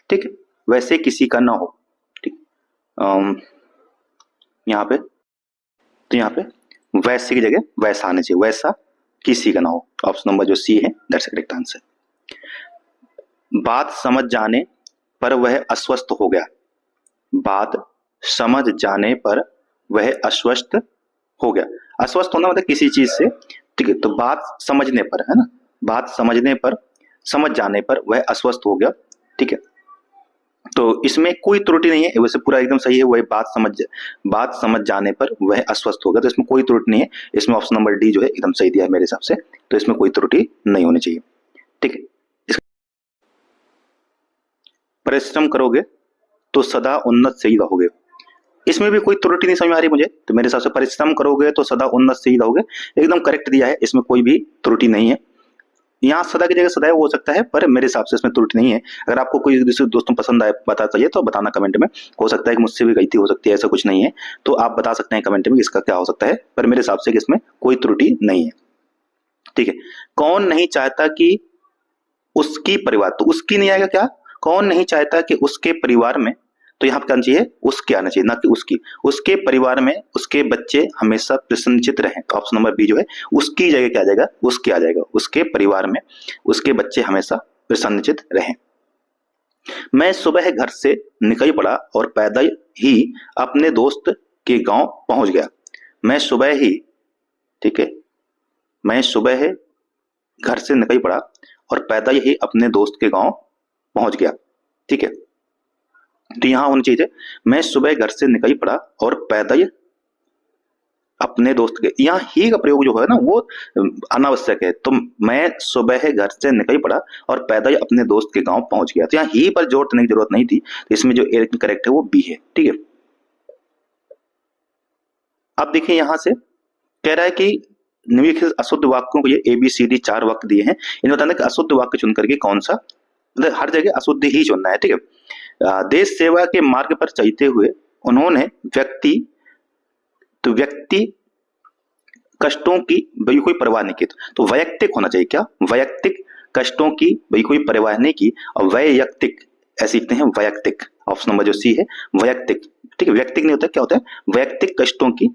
ठीक है, वैसे किसी का ना हो। ठीक, यहाँ पे, तो यहाँ पे वैसे की जगह वैसा आने चाहिए, वैसा किसी का ना हो। ऑप्शन नंबर जो सी है दैट्स करेक्ट आंसर। बात समझ जाने पर वह अस्वस्थ हो गया। बात समझ जाने पर वह अस्वस्थ हो गया। अस्वस्थ होना मतलब किसी चीज से। ठीक है, तो बात समझने पर है ना, बात समझने पर, समझ जाने पर वह अस्वस्थ हो गया। ठीक है, तो इसमें कोई त्रुटि नहीं है, वैसे पूरा एकदम सही है। वह बात समझ जाने पर वह अस्वस्थ हो गया, तो इसमें कोई त्रुटि नहीं है। इसमें ऑप्शन नंबर डी जो है एकदम सही दिया है मेरे हिसाब से, तो इसमें कोई त्रुटि नहीं होनी चाहिए। ठीक है, परिश्रम करोगे तो सदा उन्नत से ही रहोगे, इसमें भी कोई त्रुटि नहीं समझ में आ रही मुझे, तो मेरे हिसाब से परिश्रम करोगे तो सदा उन्नत से ही रहोगे, एकदम करेक्ट दिया है, इसमें कोई भी त्रुटि नहीं है। यहाँ सदा की जगह सदैव हो सकता है, पर मेरे हिसाब से इसमें त्रुटि नहीं है। अगर आपको कोई दूसरे दोस्तों पसंद आए बता चाहिए तो बताना कमेंट में, हो सकता है कि मुझसे भी गलती हो सकती है, ऐसा कुछ नहीं है, तो आप बता सकते हैं कमेंट में इसका क्या हो सकता है, पर मेरे हिसाब से इसमें कोई त्रुटि नहीं है। ठीक है, कौन नहीं चाहता कि उसकी परिवार, तो उसकी नहीं आएगा क्या, कौन नहीं चाहता कि उसके परिवार में, तो यहाँ पे क्या चाहिए, उसके आना चाहिए, ना कि उसकी। उसके परिवार में उसके बच्चे हमेशा प्रसन्नचित रहें, तो ऑप्शन नंबर बी जो है उसकी जगह क्या आ जाएगा, उसके आ जाएगा। उसके परिवार में उसके बच्चे हमेशा प्रसन्नचित रहें। मैं सुबह घर से निकल पड़ा और पैदल ही अपने दोस्त के गांव पहुंच गया। मैं सुबह ही, ठीक है, मैं सुबह घर से निकल पड़ा और पैदल ही अपने दोस्त के गांव पहुंच गया। ठीक है, तो यहां होनी चाहिए, मैं सुबह घर से निकल पड़ा और पैदल अपने दोस्त के, यहाँ ही का प्रयोग जो है ना वो अनावश्यक है। तो मैं सुबह घर से निकल पड़ा और पैदल अपने दोस्त के गांव पहुंच गया, तो यहाँ ही पर जोर देने की जरूरत नहीं थी, तो इसमें जो करेक्ट है वो बी है। ठीक है, अब देखिए यहां से कह रहा है कि निम्नलिखित अशुद्ध वाक्यों को, ये ABCD 4 वाक्य दिए हैं, इन्हें बताना कि अशुद्ध वाक्य चुन करके कौन सा, मतलब हर जगह अशुद्ध ही चुनना है। ठीक है, देश सेवा के मार्ग पर चलते हुए उन्होंने व्यक्ति कष्टों की बिल्कुल परवाह नहीं की, तो वैयक्तिक होना चाहिए, क्या, वैयक्तिक कष्टों की बिल्कुल परवाह नहीं की, और वैयक्तिक ऐसे लिखते हैं, वैयक्तिक। ऑप्शन नंबर जो सी है वैयक्तिक। ठीक है, व्यक्तिक नहीं होता, क्या होता है, वैयक्तिक कष्टों की,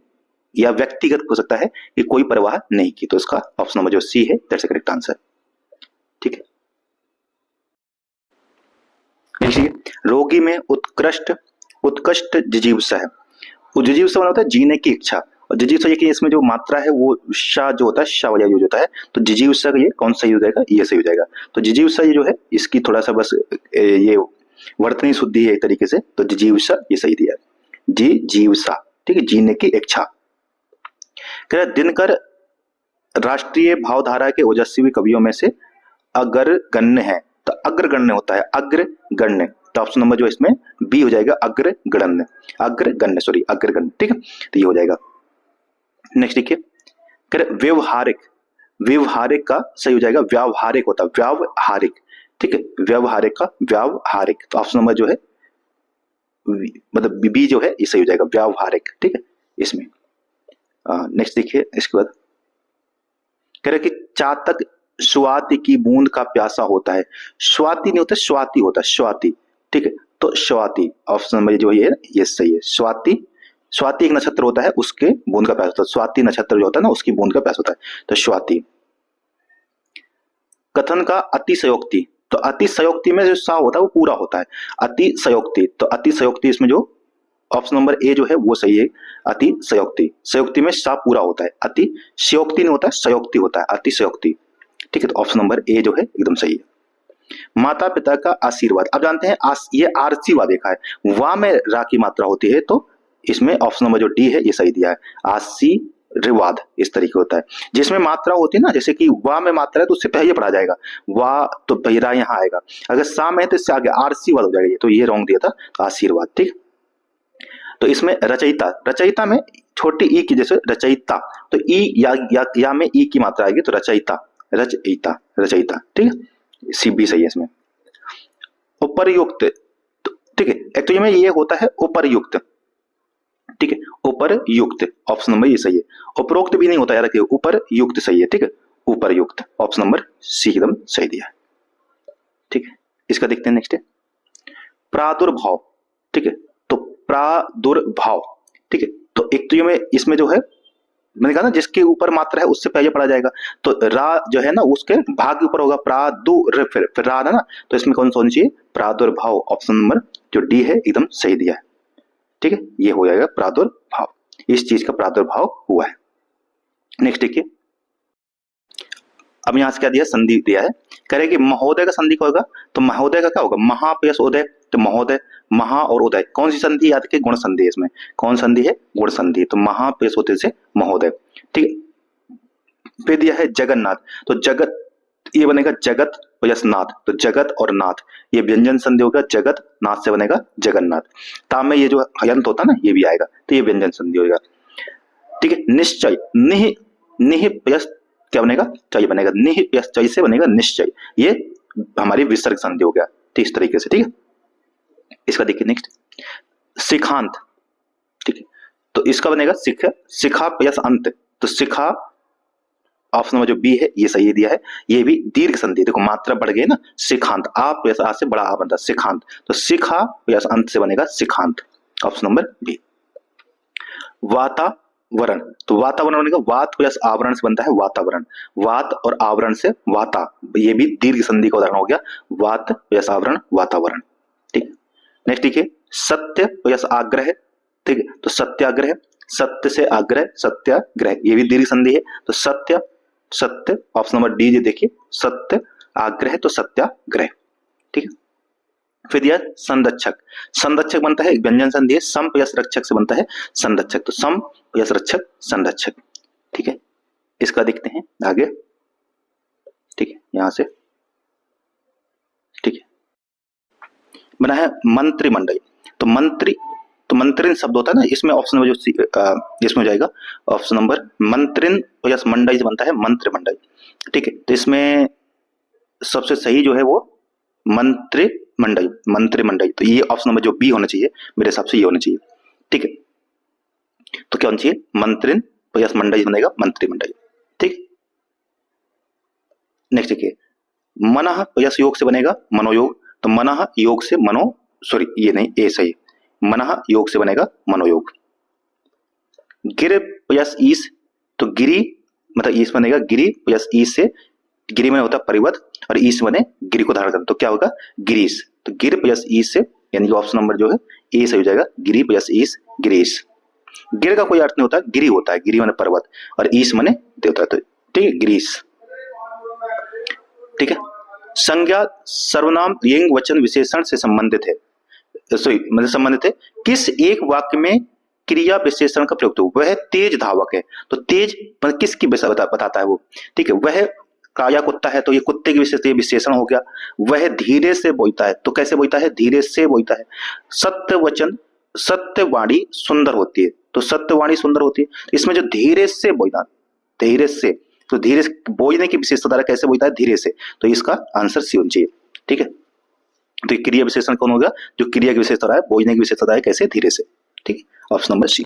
या व्यक्तिगत हो सकता है कि कोई परवाह नहीं की, तो इसका ऑप्शन नंबर जो सी है दैट्स द करेक्ट आंसर। ठीक है, रोगी में उत्कृष्ट उत्कृष्ट जिजीविषा है। वो जिजीविषा होता है जीने की इच्छा, और जिजीविषा ये कि इसमें जो मात्रा है वो शा जो होता है शा वाला यूज होता है, तो जिजीविषा का ये कौन सा यूज आएगा, ये सही हो जाएगा। तो जिजीविषा ये जो है इसकी थोड़ा सा बस ये वर्तनी शुद्धि है एक तरीके से, तो जिजीविषा ये सही दिया है, जिजीविषा, ठीक है, जीने की इच्छा। दिनकर राष्ट्रीय भावधारा के ओजस्वी कवियों में से अग्रगण्य है, तो अग्रगण्य होता है अग्रगण्य, तो ऑप्शन नंबर जो इसमें बी हो जाएगा अग्रगण्य, अग्रगण्य सॉरी अग्रगण्य, ठीक है, तो ये हो जाएगा। नेक्स्ट देखिए व्यवहारिक, व्यवहारिक का सही हो जाएगा व्यावहारिक होता है व्यावहारिक, ठीक है, व्यवहारिक का व्यावहारिक, तो ऑप्शन नंबर जो है मतलब बी जो है ये सही हो जाएगा व्यावहारिक, ठीक है इसमें। नेक्स्ट देखिए इसके बाद कह रहे कि चातक स्वाति की बूंद का प्यासा होता है, स्वाति नहीं होता स्वाति होता है, स्वाति, ठीक है, तो स्वाति ऑप्शन नंबर जो है ये सही है। स्वाति, स्वाति एक नक्षत्र होता है उसके बूंद का प्यास होता है, स्वाति नक्षत्र जो होता है ना उसकी बूंद का प्यास होता है, तो स्वाति। कथन का अतिशयोक्ति, तो अतिशयोक्ति में जो सा होता है वो पूरा होता है, अतिशयोक्ति, तो अतिशयोक्ति इसमें जो ऑप्शन नंबर ए जो है वो सही है, अतिशयोक्ति, सयोक्ति में सा पूरा होता है, अतिशयोक्ति नहीं होता है सयोक्ति होता है, अतिशयोक्ति, ठीक है, तो ऑप्शन नंबर ए जो है एकदम सही है। माता पिता का आशीर्वाद, अब जानते हैं ये आरसी वा देखा है, वा में रा की मात्रा होती है, तो इसमें ऑप्शन नंबर जो डी है ये सही दिया है, आशीर्वाद इस तरीके होता है। जिसमें मात्रा होती है ना, जैसे कि वा में मात्रा है तो उससे पहले पढ़ा जाएगा, वा तो पहला यहाँ आएगा, अगर सा में है तो इससे आगे आरसीवाद हो जाएगा, तो ये रॉन्ग दिया था, आशीर्वाद, ठीक। तो इसमें रचयिता, रचयिता में छोटी ई की जैसे रचयिता, तो ई या में ई की मात्रा आएगी, तो रचयिता, रचयिता, रचयिता, ठीक है, सी बी सही है इसमें। उपरयुक्त, ठीक है, एक तो ये होता है उपरयुक्त, ठीक है, उपरयुक्त ऑप्शन नंबर ये सही है, उपरोक्त भी नहीं होता यार, रखिए उपरयुक्त सही है, ठीक है, उपरयुक्त ऑप्शन नंबर सी एकदम सही दिया है, ठीक है। इसका देखते हैं नेक्स्ट है प्रादुर्भाव, ठीक है, तो प्रादुर्भाव, ठीक है, तो एक तो ये इसमें जो है मैंने कहा ना जिसके ऊपर मात्रा है उससे पहले पढ़ा जाएगा, तो रा जो है ना उसके भाग के ऊपर होगा, प्रादुर फिर रा है ना, तो इसमें कौन सा होना चाहिए, प्रादुर्भाव, ऑप्शन नंबर जो डी है एकदम सही दिया है, ठीक है, ये हो जाएगा प्रादुर्भाव, इस चीज का प्रादुर्भाव हुआ है। नेक्स्ट देखिए, अब यहां से क्या दिया, संधि दिया है, कह रहे कि महोदय का संधि क्या होगा, तो महोदय का क्या होगा, महा प्लस उदय, तो महोदय, महा और उदय कौन सी संधि, याद रखिए गुण संधि है इसमें, कौन संधि है, गुण संधि, तो महा प्लस उदय से महोदय, ठीक है। फिर दिया है जगन्नाथ, तो जगत ये बनेगा जगत प्लस नाथ, तो जगत और नाथ ये व्यंजन संधि होगा, जगत नाथ से बनेगा जगन्नाथ, ताम में ये जो हयंत होता है ना ये भी आएगा, तो ये व्यंजन संधि होगा, ठीक है। निश्चय, निह, निह प्लस क्या बनेगा, चय बनेगा, निह प्लस चय से बनेगा निश्चय, ये हमारी विसर्ग संधि हो गया, तो इस तरीके से, ठीक है। इसका देखिए नेक्स्ट शिखांत, ठीक है, तो इसका बनेगा शिख, शिखा प्लस अंत, तो शिखा ऑप्शन नंबर जो बी है ये सही दिया है, ये भी दीर्घ संधि, देखो मात्रा बढ़ गई ना, शिखांत, आ प्लस आ से बड़ा आ बनता है शिखांत, तो शिखा प्लस अंत से बनेगा शिखांत, ऑप्शन नंबर बी। वातावरण, तो वातावरण बनेगा वात प्लस आवरण से बनता है वातावरण, वात और आवरण से वाता, ये भी दीर्घ संधि का उदाहरण हो गया, वात प्लस आवरण वातावरण, ठीक। नेक्स्ट देखिए सत्य प्लस आग्रह, ठीक है, तो सत्याग्रह, सत्य से आग्रह सत्याग्रह, ये भी दीर्घ संधि है, तो सत्य, सत्य ऑप्शन नंबर डी देखिए, सत्य आग्रह तो सत्याग्रह, ठीक है। फिर दिया संरक्षक, संरक्षक बनता है व्यंजन संधि है, सम प्लस रक्षक से बनता है संरक्षक, तो सम प्लस रक्षक संरक्षक, ठीक है। इसका देखते हैं आगे, ठीक है, यहां से, ठीक है, बना है मंत्रिमंडल, तो मंत्री, तो मंत्रिन शब्द होता है ना, इसमें ऑप्शन नंबर जो इसमें हो जाएगा ऑप्शन नंबर मंत्रिन प्लस मंडल से बनता है मंत्रिमंडल, ठीक है, तो इसमें सबसे सही जो है वो मंत्रिमंडल, मंत्रिमंडल, तो ये ऑप्शन नंबर जो बी होना चाहिए मेरे हिसाब से ये होना चाहिए, ठीक है। तो क्या होना चाहिए, मंत्रिन प्लस मंडल बनेगा मंत्रिमंडल, ठीक। नेक्स्ट देखिए मनः प्लस योग से बनेगा मनोयोग, तो मनः योग से मनो, सॉरी ये नहीं ए सही, मनः योग से बनेगा मनोयोग। गिर प्लस ईस, तो गिरी मतलब ईस बनेगा गिरी प्लस ईस से, गिरी में होता है परिवत और ईस बने गिरी को धारण करना, तो क्या होगा गिरीश, तो गिर प्लस ईस से यानी कि ऑप्शन नंबर जो है ए सही हो जाएगा। गिरी प्लस ईस, गिरीश। गिर का कोई अर्थ नहीं होता, गिरी होता है। गिरी माने पर्वत और ईस माने देवता, तो ठीक है, गिरीश। ठीक है। संज्ञा सर्वनाम लिंग वचन विशेषण से संबंधित है, मतलब संबंधित है। किस एक वाक्य में क्रिया विशेषण का प्रयोग हो? वह तेज धावक है, तो तेज मतलब किसकी बताता है वो? ठीक है, वह काया कुत्ता है, तो ये कुत्ते की विशेषण हो गया। वह धीरे से बोलता है, तो कैसे बोलता है? धीरे से बोलता है। सत्य वचन, सत्यवाणी सुंदर होती है, तो सत्यवाणी सुंदर होती है। इसमें जो धीरे से बोलना, धीरे से, तो धीरे से बोलने की विशेषता कैसे बोलता है? धीरे से, तो इसका आंसर सी होना चाहिए। ठीक है, तो क्रिया विशेषण कौन होगा? जो क्रिया की विशेषता है, बोलने की विशेषता है कैसे? धीरे से। ठीक है, ऑप्शन नंबर सी।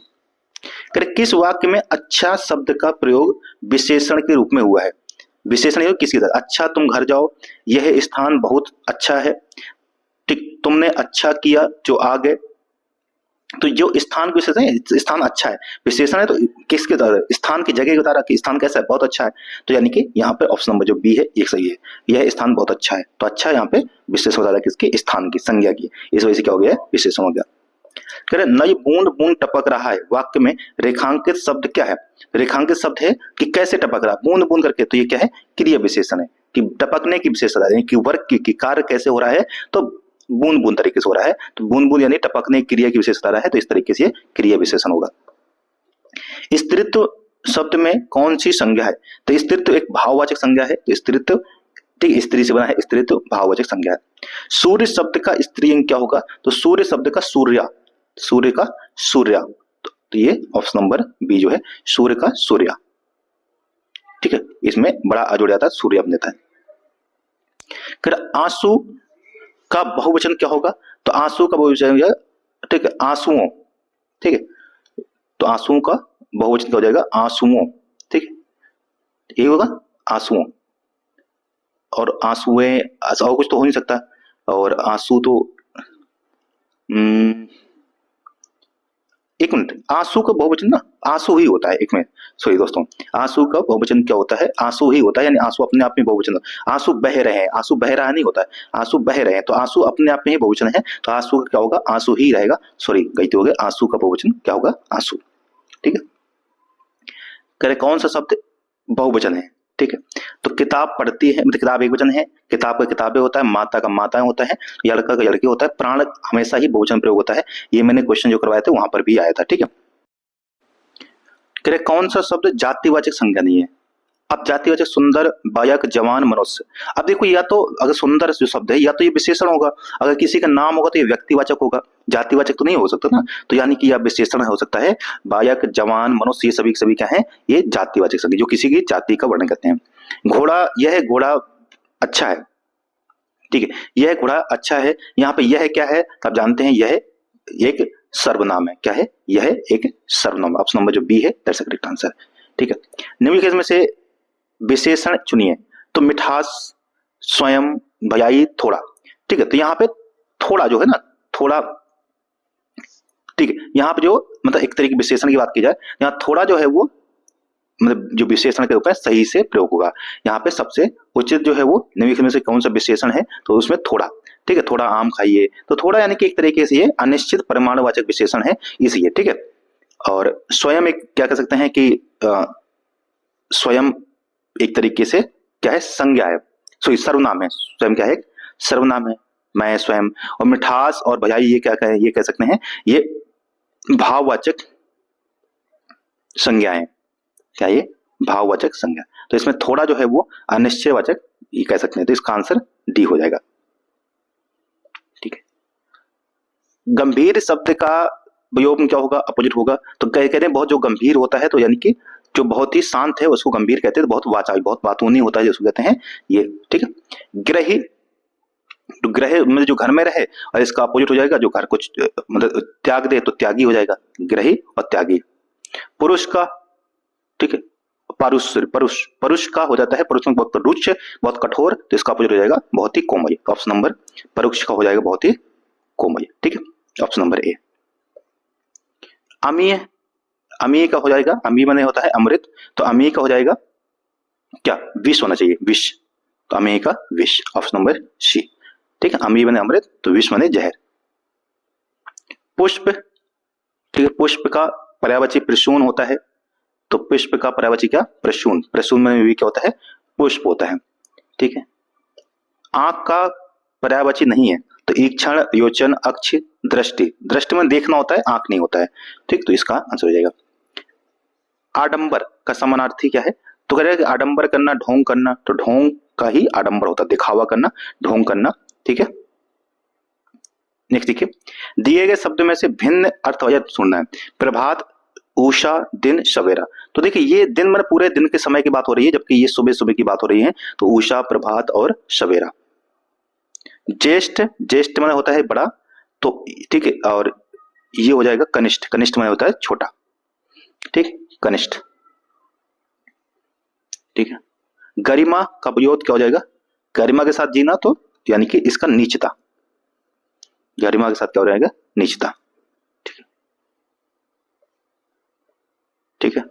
किस वाक्य में अच्छा शब्द का प्रयोग विशेषण के रूप में हुआ है? विशेषण किसकी तरह? अच्छा तुम घर जाओ, यह स्थान बहुत अच्छा है, ठीक, तुमने अच्छा किया जो आ गए। तो जो स्थान की विशेषण है, स्थान अच्छा है, विशेषण है, तो किसके तरह? स्थान की जगह बता रहा कि स्थान कैसा है? बहुत अच्छा है। तो यानी कि यहाँ पे ऑप्शन नंबर जो बी है ये सही है। यह स्थान बहुत अच्छा है, तो अच्छा यहाँ पे विशेषण बता रहा है किसके? स्थान की, संज्ञा की। इस वजह से क्या हो गया? विशेषण हो गया। कह रहे नई बूंद बूंद टपक रहा है, वाक्य में रेखांकित शब्द क्या है? रेखांकित शब्द है कि कैसे टपक रहा है, बूंद बूंद करके, तो ये क्या है? क्रिया विशेषण है कि टपकने की विशेषता है, कि वर्क की कार्य कैसे हो रहा है, तो बूंद बूंद तरीके से हो रहा है, तो बूंद बूंद यानी टपकने की क्रिया की विशेषता रहा है, तो इस तरीके से क्रिया विशेषण होगा। स्त्रीत्व शब्द में कौन सी संज्ञा है? तो स्त्रीत्व एक भाववाचक संज्ञा है, तो स्त्रीत्व, ठीक, स्त्री से बना है, स्त्रीत्व भाववाचक संज्ञा है। सूर्य शब्द का स्त्रीलिंग क्या होगा? तो सूर्य शब्द का सूर्या, सूर्य का सूर्या, तो ये ऑप्शन नंबर बी जो है, सूर्य का सूर्या। ठीक है, इसमें बड़ा आ जुड़ जाता है, सूर्य अपने देता है। फिर आंसू का बहुवचन क्या होगा? तो आंसू का बहुवचन, ठीक है, आंसुओं। ठीक है, तो आंसुओं का बहुवचन क्या हो जाएगा? आंसुओं। ठीक है, ये होगा आंसुओं, और आंसुएं, और कुछ तो हो नहीं सकता, और आंसू तो एक मिनट, आंसू का बहुवचन ना आंसू ही होता है। एक मिनट, सॉरी दोस्तों, आंसू का बहुवचन क्या होता है? आंसू ही होता है, यानी आंसू अपने आप में बहुवचन। आंसू बह रहे हैं, आंसू बह रहा नहीं होता है, आंसू बह रहे हैं, तो आंसू अपने आप में ही बहुवचन है, तो आंसू का क्या होगा? आंसू ही रहेगा। सॉरी, गलती हो गई, आंसू का बहुवचन क्या होगा? आंसू। ठीक है, करे कौन सा शब्द बहुवचन है? ठीक है, तो किताब पढ़ती है, मतलब किताब एक वचन है, किताब का किताबें होता है, माता का माताएं होता है, लड़का का लड़के होता है, प्राण हमेशा ही बहुवचन प्रयोग होता है। ये मैंने क्वेश्चन जो करवाए थे वहां पर भी आया था। ठीक है, कह कौन सा शब्द जातिवाचक संज्ञा नहीं है? अब जातिवाचक सुंदर, बायक, जवान, मनुष्य। अब देखो, या तो अगर सुंदर जो शब्द है, या तो ये विशेषण होगा, अगर किसी का नाम होगा तो ये व्यक्तिवाचक होगा, जातिवाचक तो नहीं हो सकता ना, तो यानी कि यह विशेषण हो सकता है। बायक, जवान, मनुष्य, ये सभी क्या है? ये जातिवाचक संज्ञा, जो किसी की जाति का वर्णन करते हैं। घोड़ा, यह घोड़ा अच्छा है। ठीक है, यह घोड़ा अच्छा है, यहाँ पे यह क्या है? आप जानते हैं, यह एक सर्वनाम है। क्या है? यह एक सर्वनाम। ऑप्शन नंबर जो बी है, दैट्स द करेक्ट आंसर। ठीक है, निम्नलिखित में से विशेषण चुनिए। तो मिठास, स्वयं, भयाई, थोड़ा। ठीक है, तो यहाँ पे थोड़ा जो है ना, थोड़ा, ठीक है, यहाँ पे जो मतलब एक तरीके विशेषण की बात की जाए, यहाँ थोड़ा जो है वो मतलब जो विशेषण के रूप में सही से प्रयोग होगा। यहाँ पे सबसे उचित जो है वो निम्नलिखित में से कौन सा विशेषण है? तो उसमें थोड़ा। ठीक है, थोड़ा आम खाइए, तो थोड़ा यानी कि एक तरीके से ये अनिश्चित परिमाणवाचक विशेषण है, इसलिए। ठीक है, और स्वयं एक क्या कह सकते हैं कि स्वयं एक तरीके से क्या है? संज्ञा है, सॉरी सर्वनाम है। स्वयं क्या है? सर्वनाम है, मैं स्वयं। और मिठास और भजाई ये क्या कहे? ये कह सकते हैं ये भाववाचक संज्ञा है। क्या ये? भाववाचक संज्ञा। तो इसमें थोड़ा जो है वो अनिश्चयवाचक ये कह सकते हैं, तो इसका आंसर डी हो जाएगा। ठीक है, गंभीर शब्द का प्रयोग क्या होगा? अपोजिट होगा। तो कहते हैं बहुत जो गंभीर होता है, तो यानी कि जो बहुत ही शांत है उसको गंभीर कहते हैं, तो बहुत वाचाल, बहुत बातूनी होता है जिसको कहते हैं ये। ठीक है, ग्रही, तो ग्रह मतलब जो घर में रहे, और इसका अपोजिट हो जाएगा जो घर को मतलब त्याग दे, तो त्यागी हो जाएगा, ग्रही और त्यागी। पुरुष का, ठीक है, परुष, परुष, परुष का हो जाता है, परुष में बहुत रुच्च, बहुत कठोर, तो इसका अपोजिट हो जाएगा बहुत ही कोमल। ऑप्शन नंबर परुष का हो जाएगा बहुत ही कोमल। ठीक है, ऑप्शन नंबर ए। अमीय, अमीय का हो जाएगा, अमीय माने होता है अमृत, तो अमीय का हो जाएगा क्या? विष होना चाहिए, विष, तो अमीय का विष। Option number C. ठीक है, अमीय माने अमृत, तो विष माने जहर। पुष्प, ठीक है, पुष्प का पर्यायवाची प्रसून होता है, तो पुष्प का पर्यायवाची क्या, प्रसून, प्रसून में भी क्या होता है, पुष्प होता है, ठीक है। आंख का पर्यायवाची नहीं है, तो ईक्षण, योचन, अक्ष, दृष्टि, दृष्टि में देखना होता है, आंख नहीं होता है, ठीक, तो इसका आंसर हो जाएगा। आडंबर का समानार्थी क्या है, तो कह रहे हैं कि आडंबर करना, ढोंग करना, तो ढोंग का ही आडंबर होता है, दिखावा करना, ढोंग करना, ठीक है। नेक्स्ट देखिए, दिए गए शब्द में से भिन्न अर्थवाचक सुनना है। प्रभात, उषा, दिन, सवेरा, तो देखिए ये दिन मतलब पूरे दिन के समय की बात हो रही है, जबकि ये सुबह सुबह की बात हो रही है, तो उषा, प्रभात और सवेरा। ज्येष्ठ, ज्येष्ठ माने होता है बड़ा, तो ठीक है, और ये हो जाएगा कनिष्ठ, कनिष्ठ माने होता है छोटा, ठीक, कनिष्ठ, ठीक है। गरिमा का प्रयोग क्या हो जाएगा, गरिमा के साथ जीना, तो यानी कि इसका नीचता, गरिमा के साथ क्या हो जाएगा, नीचता, ठीक है, ठीक है।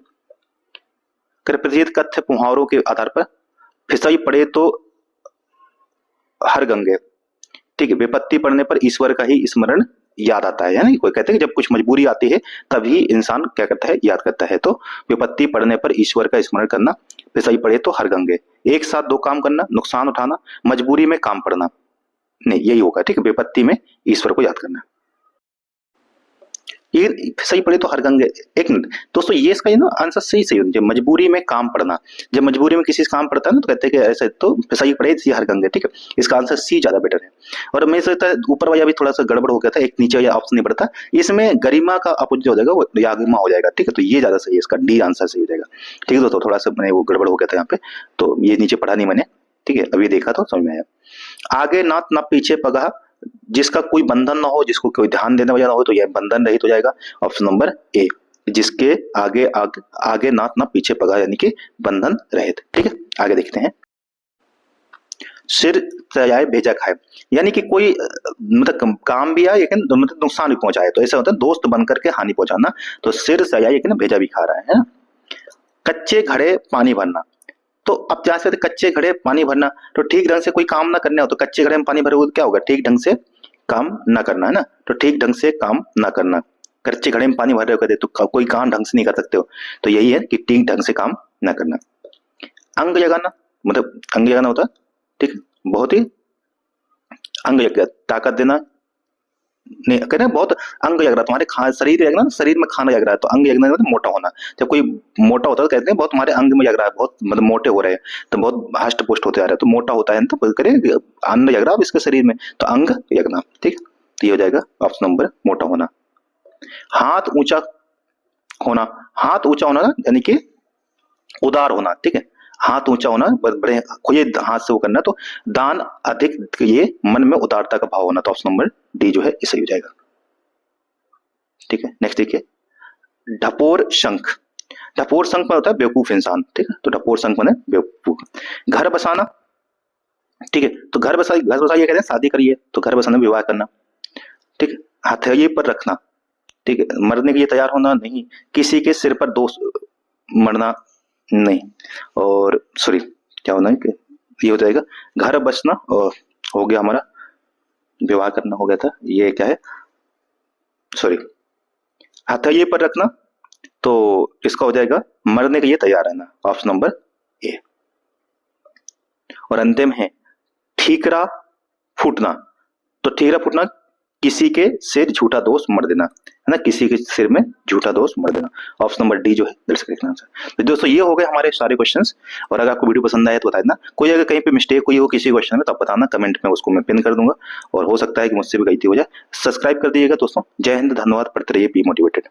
प्रतीत कथ्य मुहावरों के आधार पर फिसाई पड़े तो हर गंगे, ठीक है, विपत्ति पड़ने पर ईश्वर का ही स्मरण याद आता है, यानी कोई कहते हैं कि जब कुछ मजबूरी आती है तभी इंसान क्या करता है, याद करता है, तो विपत्ति पड़ने पर ईश्वर का स्मरण करना, फिसाई पड़े तो हर गंगे, एक साथ दो काम करना, नुकसान उठाना, मजबूरी में काम पड़ना, नहीं यही होगा, ठीक है, विपत्ति में ईश्वर को याद करना, ये सही पड़े तो हर गंगे। एक मिनट दोस्तों, ये इसका ना आंसर सही सही होना, मजबूरी में काम पड़ना, जब मजबूरी में किसी से काम पड़ता है ना, तो कहते हैं कि ऐसे तो सही पड़े तो हर गंगे, ठीक है, इसका आंसर सी ज्यादा बेटर है। और मैं सोचता है ऊपर वाला भी थोड़ा सा गड़बड़ हो गया था, एक नीचे वाला ऑप्शन नहीं पड़ता, इसमें गरिमा का अपोजिट हो जाएगा, वो यागिमा हो जाएगा, ठीक है, तो ये ज्यादा सही है, इसका डी आंसर सही हो जाएगा, ठीक है दोस्तों, थोड़ा सा मैंने वो गड़बड़ हो गया था यहाँ पे, तो ये नीचे पढ़ा नहीं मैंने, ठीक है, अभी देखा तो समझ में आया। आगे नाथ ना पीछे पगहा, जिसका कोई बंधन ना हो, जिसको कोई ध्यान देने वाला ना हो, तो यह बंधन रहित हो जाएगा, ऑप्शन नंबर ए, जिसके आगे आगे नाथ ना पीछे पगा, यानी कि बंधन रहित, ठीक है। आगे देखते हैं, सिर सजाए भेजा खाए, यानी कि कोई मतलब काम भी आए लेकिन मतलब नुकसान भी पहुंचाए, तो ऐसा होता है दोस्त बन करके हानि पहुंचाना, तो सिर सजाए लेकिन भेजा भी खा रहा है ना। कच्चे घड़े पानी भरना, तो अब जहां से कच्चे घड़े पानी भरना, तो ठीक ढंग से कोई काम ना करना हो, तो कच्चे घड़े में पानी भरोगे तो क्या होगा, ठीक ढंग से काम ना करना, है ना, तो ठीक ढंग से काम ना करना, कच्चे घड़े में पानी भर रहे हो कहते तो कोई काम ढंग से नहीं कर सकते हो, तो यही है कि ठीक ढंग से काम ना करना। अंग जगाना, मतलब अंग जगाना होता है, ठीक है, बहुत ही अंग जग, ताकत देना, नहीं कहते हैं बहुत अंग जग रहा, तुम्हारे शरीर जग रहा, शरीर में खाना जग रहा है, तो अंग जगना मतलब मोटा होना, जब कोई मोटा होता है तो कहते हैं बहुत तुम्हारे अंग में जग रहा है, बहुत मतलब मोटे हो रहे हैं, तो बहुत हष्ट पुष्ट होते जा रहे हैं, तो मोटा होता है, तो करें अन्न जग रहा है इसके शरीर में, तो अंग जगना, ठीक, तो ये हो जाएगा ऑप्शन नंबर मोटा होना। हाथ ऊंचा होना, हाथ ऊंचा होना यानी कि उदार होना, ठीक है, हाथ ऊंचा होना, बड़े खुले हाथ से वो करना, तो दान अधिक, ये मन में उदारता का भाव होना, तो ऑप्शन नंबर डी जो है इसे हो जाएगा, ठीक है। नेक्स्ट देखिए, ढपोर शंख, ढपोर शंख में होता है बेवकूफ इंसान, ठीक है, तो ढपोर शंख माने बेवकूफ। घर बसाना, ठीक है, तो घर बसाइए कहते हैं शादी करिए, तो घर बसाना विवाह करना, ठीक है। हथेली पर रखना, ठीक है, मरने के लिए तैयार होना नहीं, किसी के सिर पर दोष मरना नहीं, और सॉरी क्या होना है कि ये हो जाएगा घर बसना, और हो गया हमारा विवाह करना हो गया था, ये क्या है, सॉरी हथेली पर रखना, तो इसका हो जाएगा मरने के लिए तैयार रहना, ऑप्शन नंबर ए। और अंतिम है ठीकरा फूटना, तो ठीकरा फूटना किसी के सिर झूठा दोष मर देना, है ना, किसी के सिर में झूठा दोष मर देना, ऑप्शन नंबर डी जो है दर्शक लिखना आंसर। तो दोस्तों ये हो गए हमारे सारे क्वेश्चंस, और अगर आपको वीडियो पसंद आए तो बता देना, कोई अगर कहीं पे मिस्टेक हुई हो किसी क्वेश्चन में तो आप बताना कमेंट में, उसको मैं पिन कर दूंगा, और हो सकता है कि मुझसे भी गलती हो जाए। सब्सक्राइब कर दीजिएगा दोस्तों। जय हिंद, धन्यवाद, पढ़ते रहिए, बी मोटिवेटेड।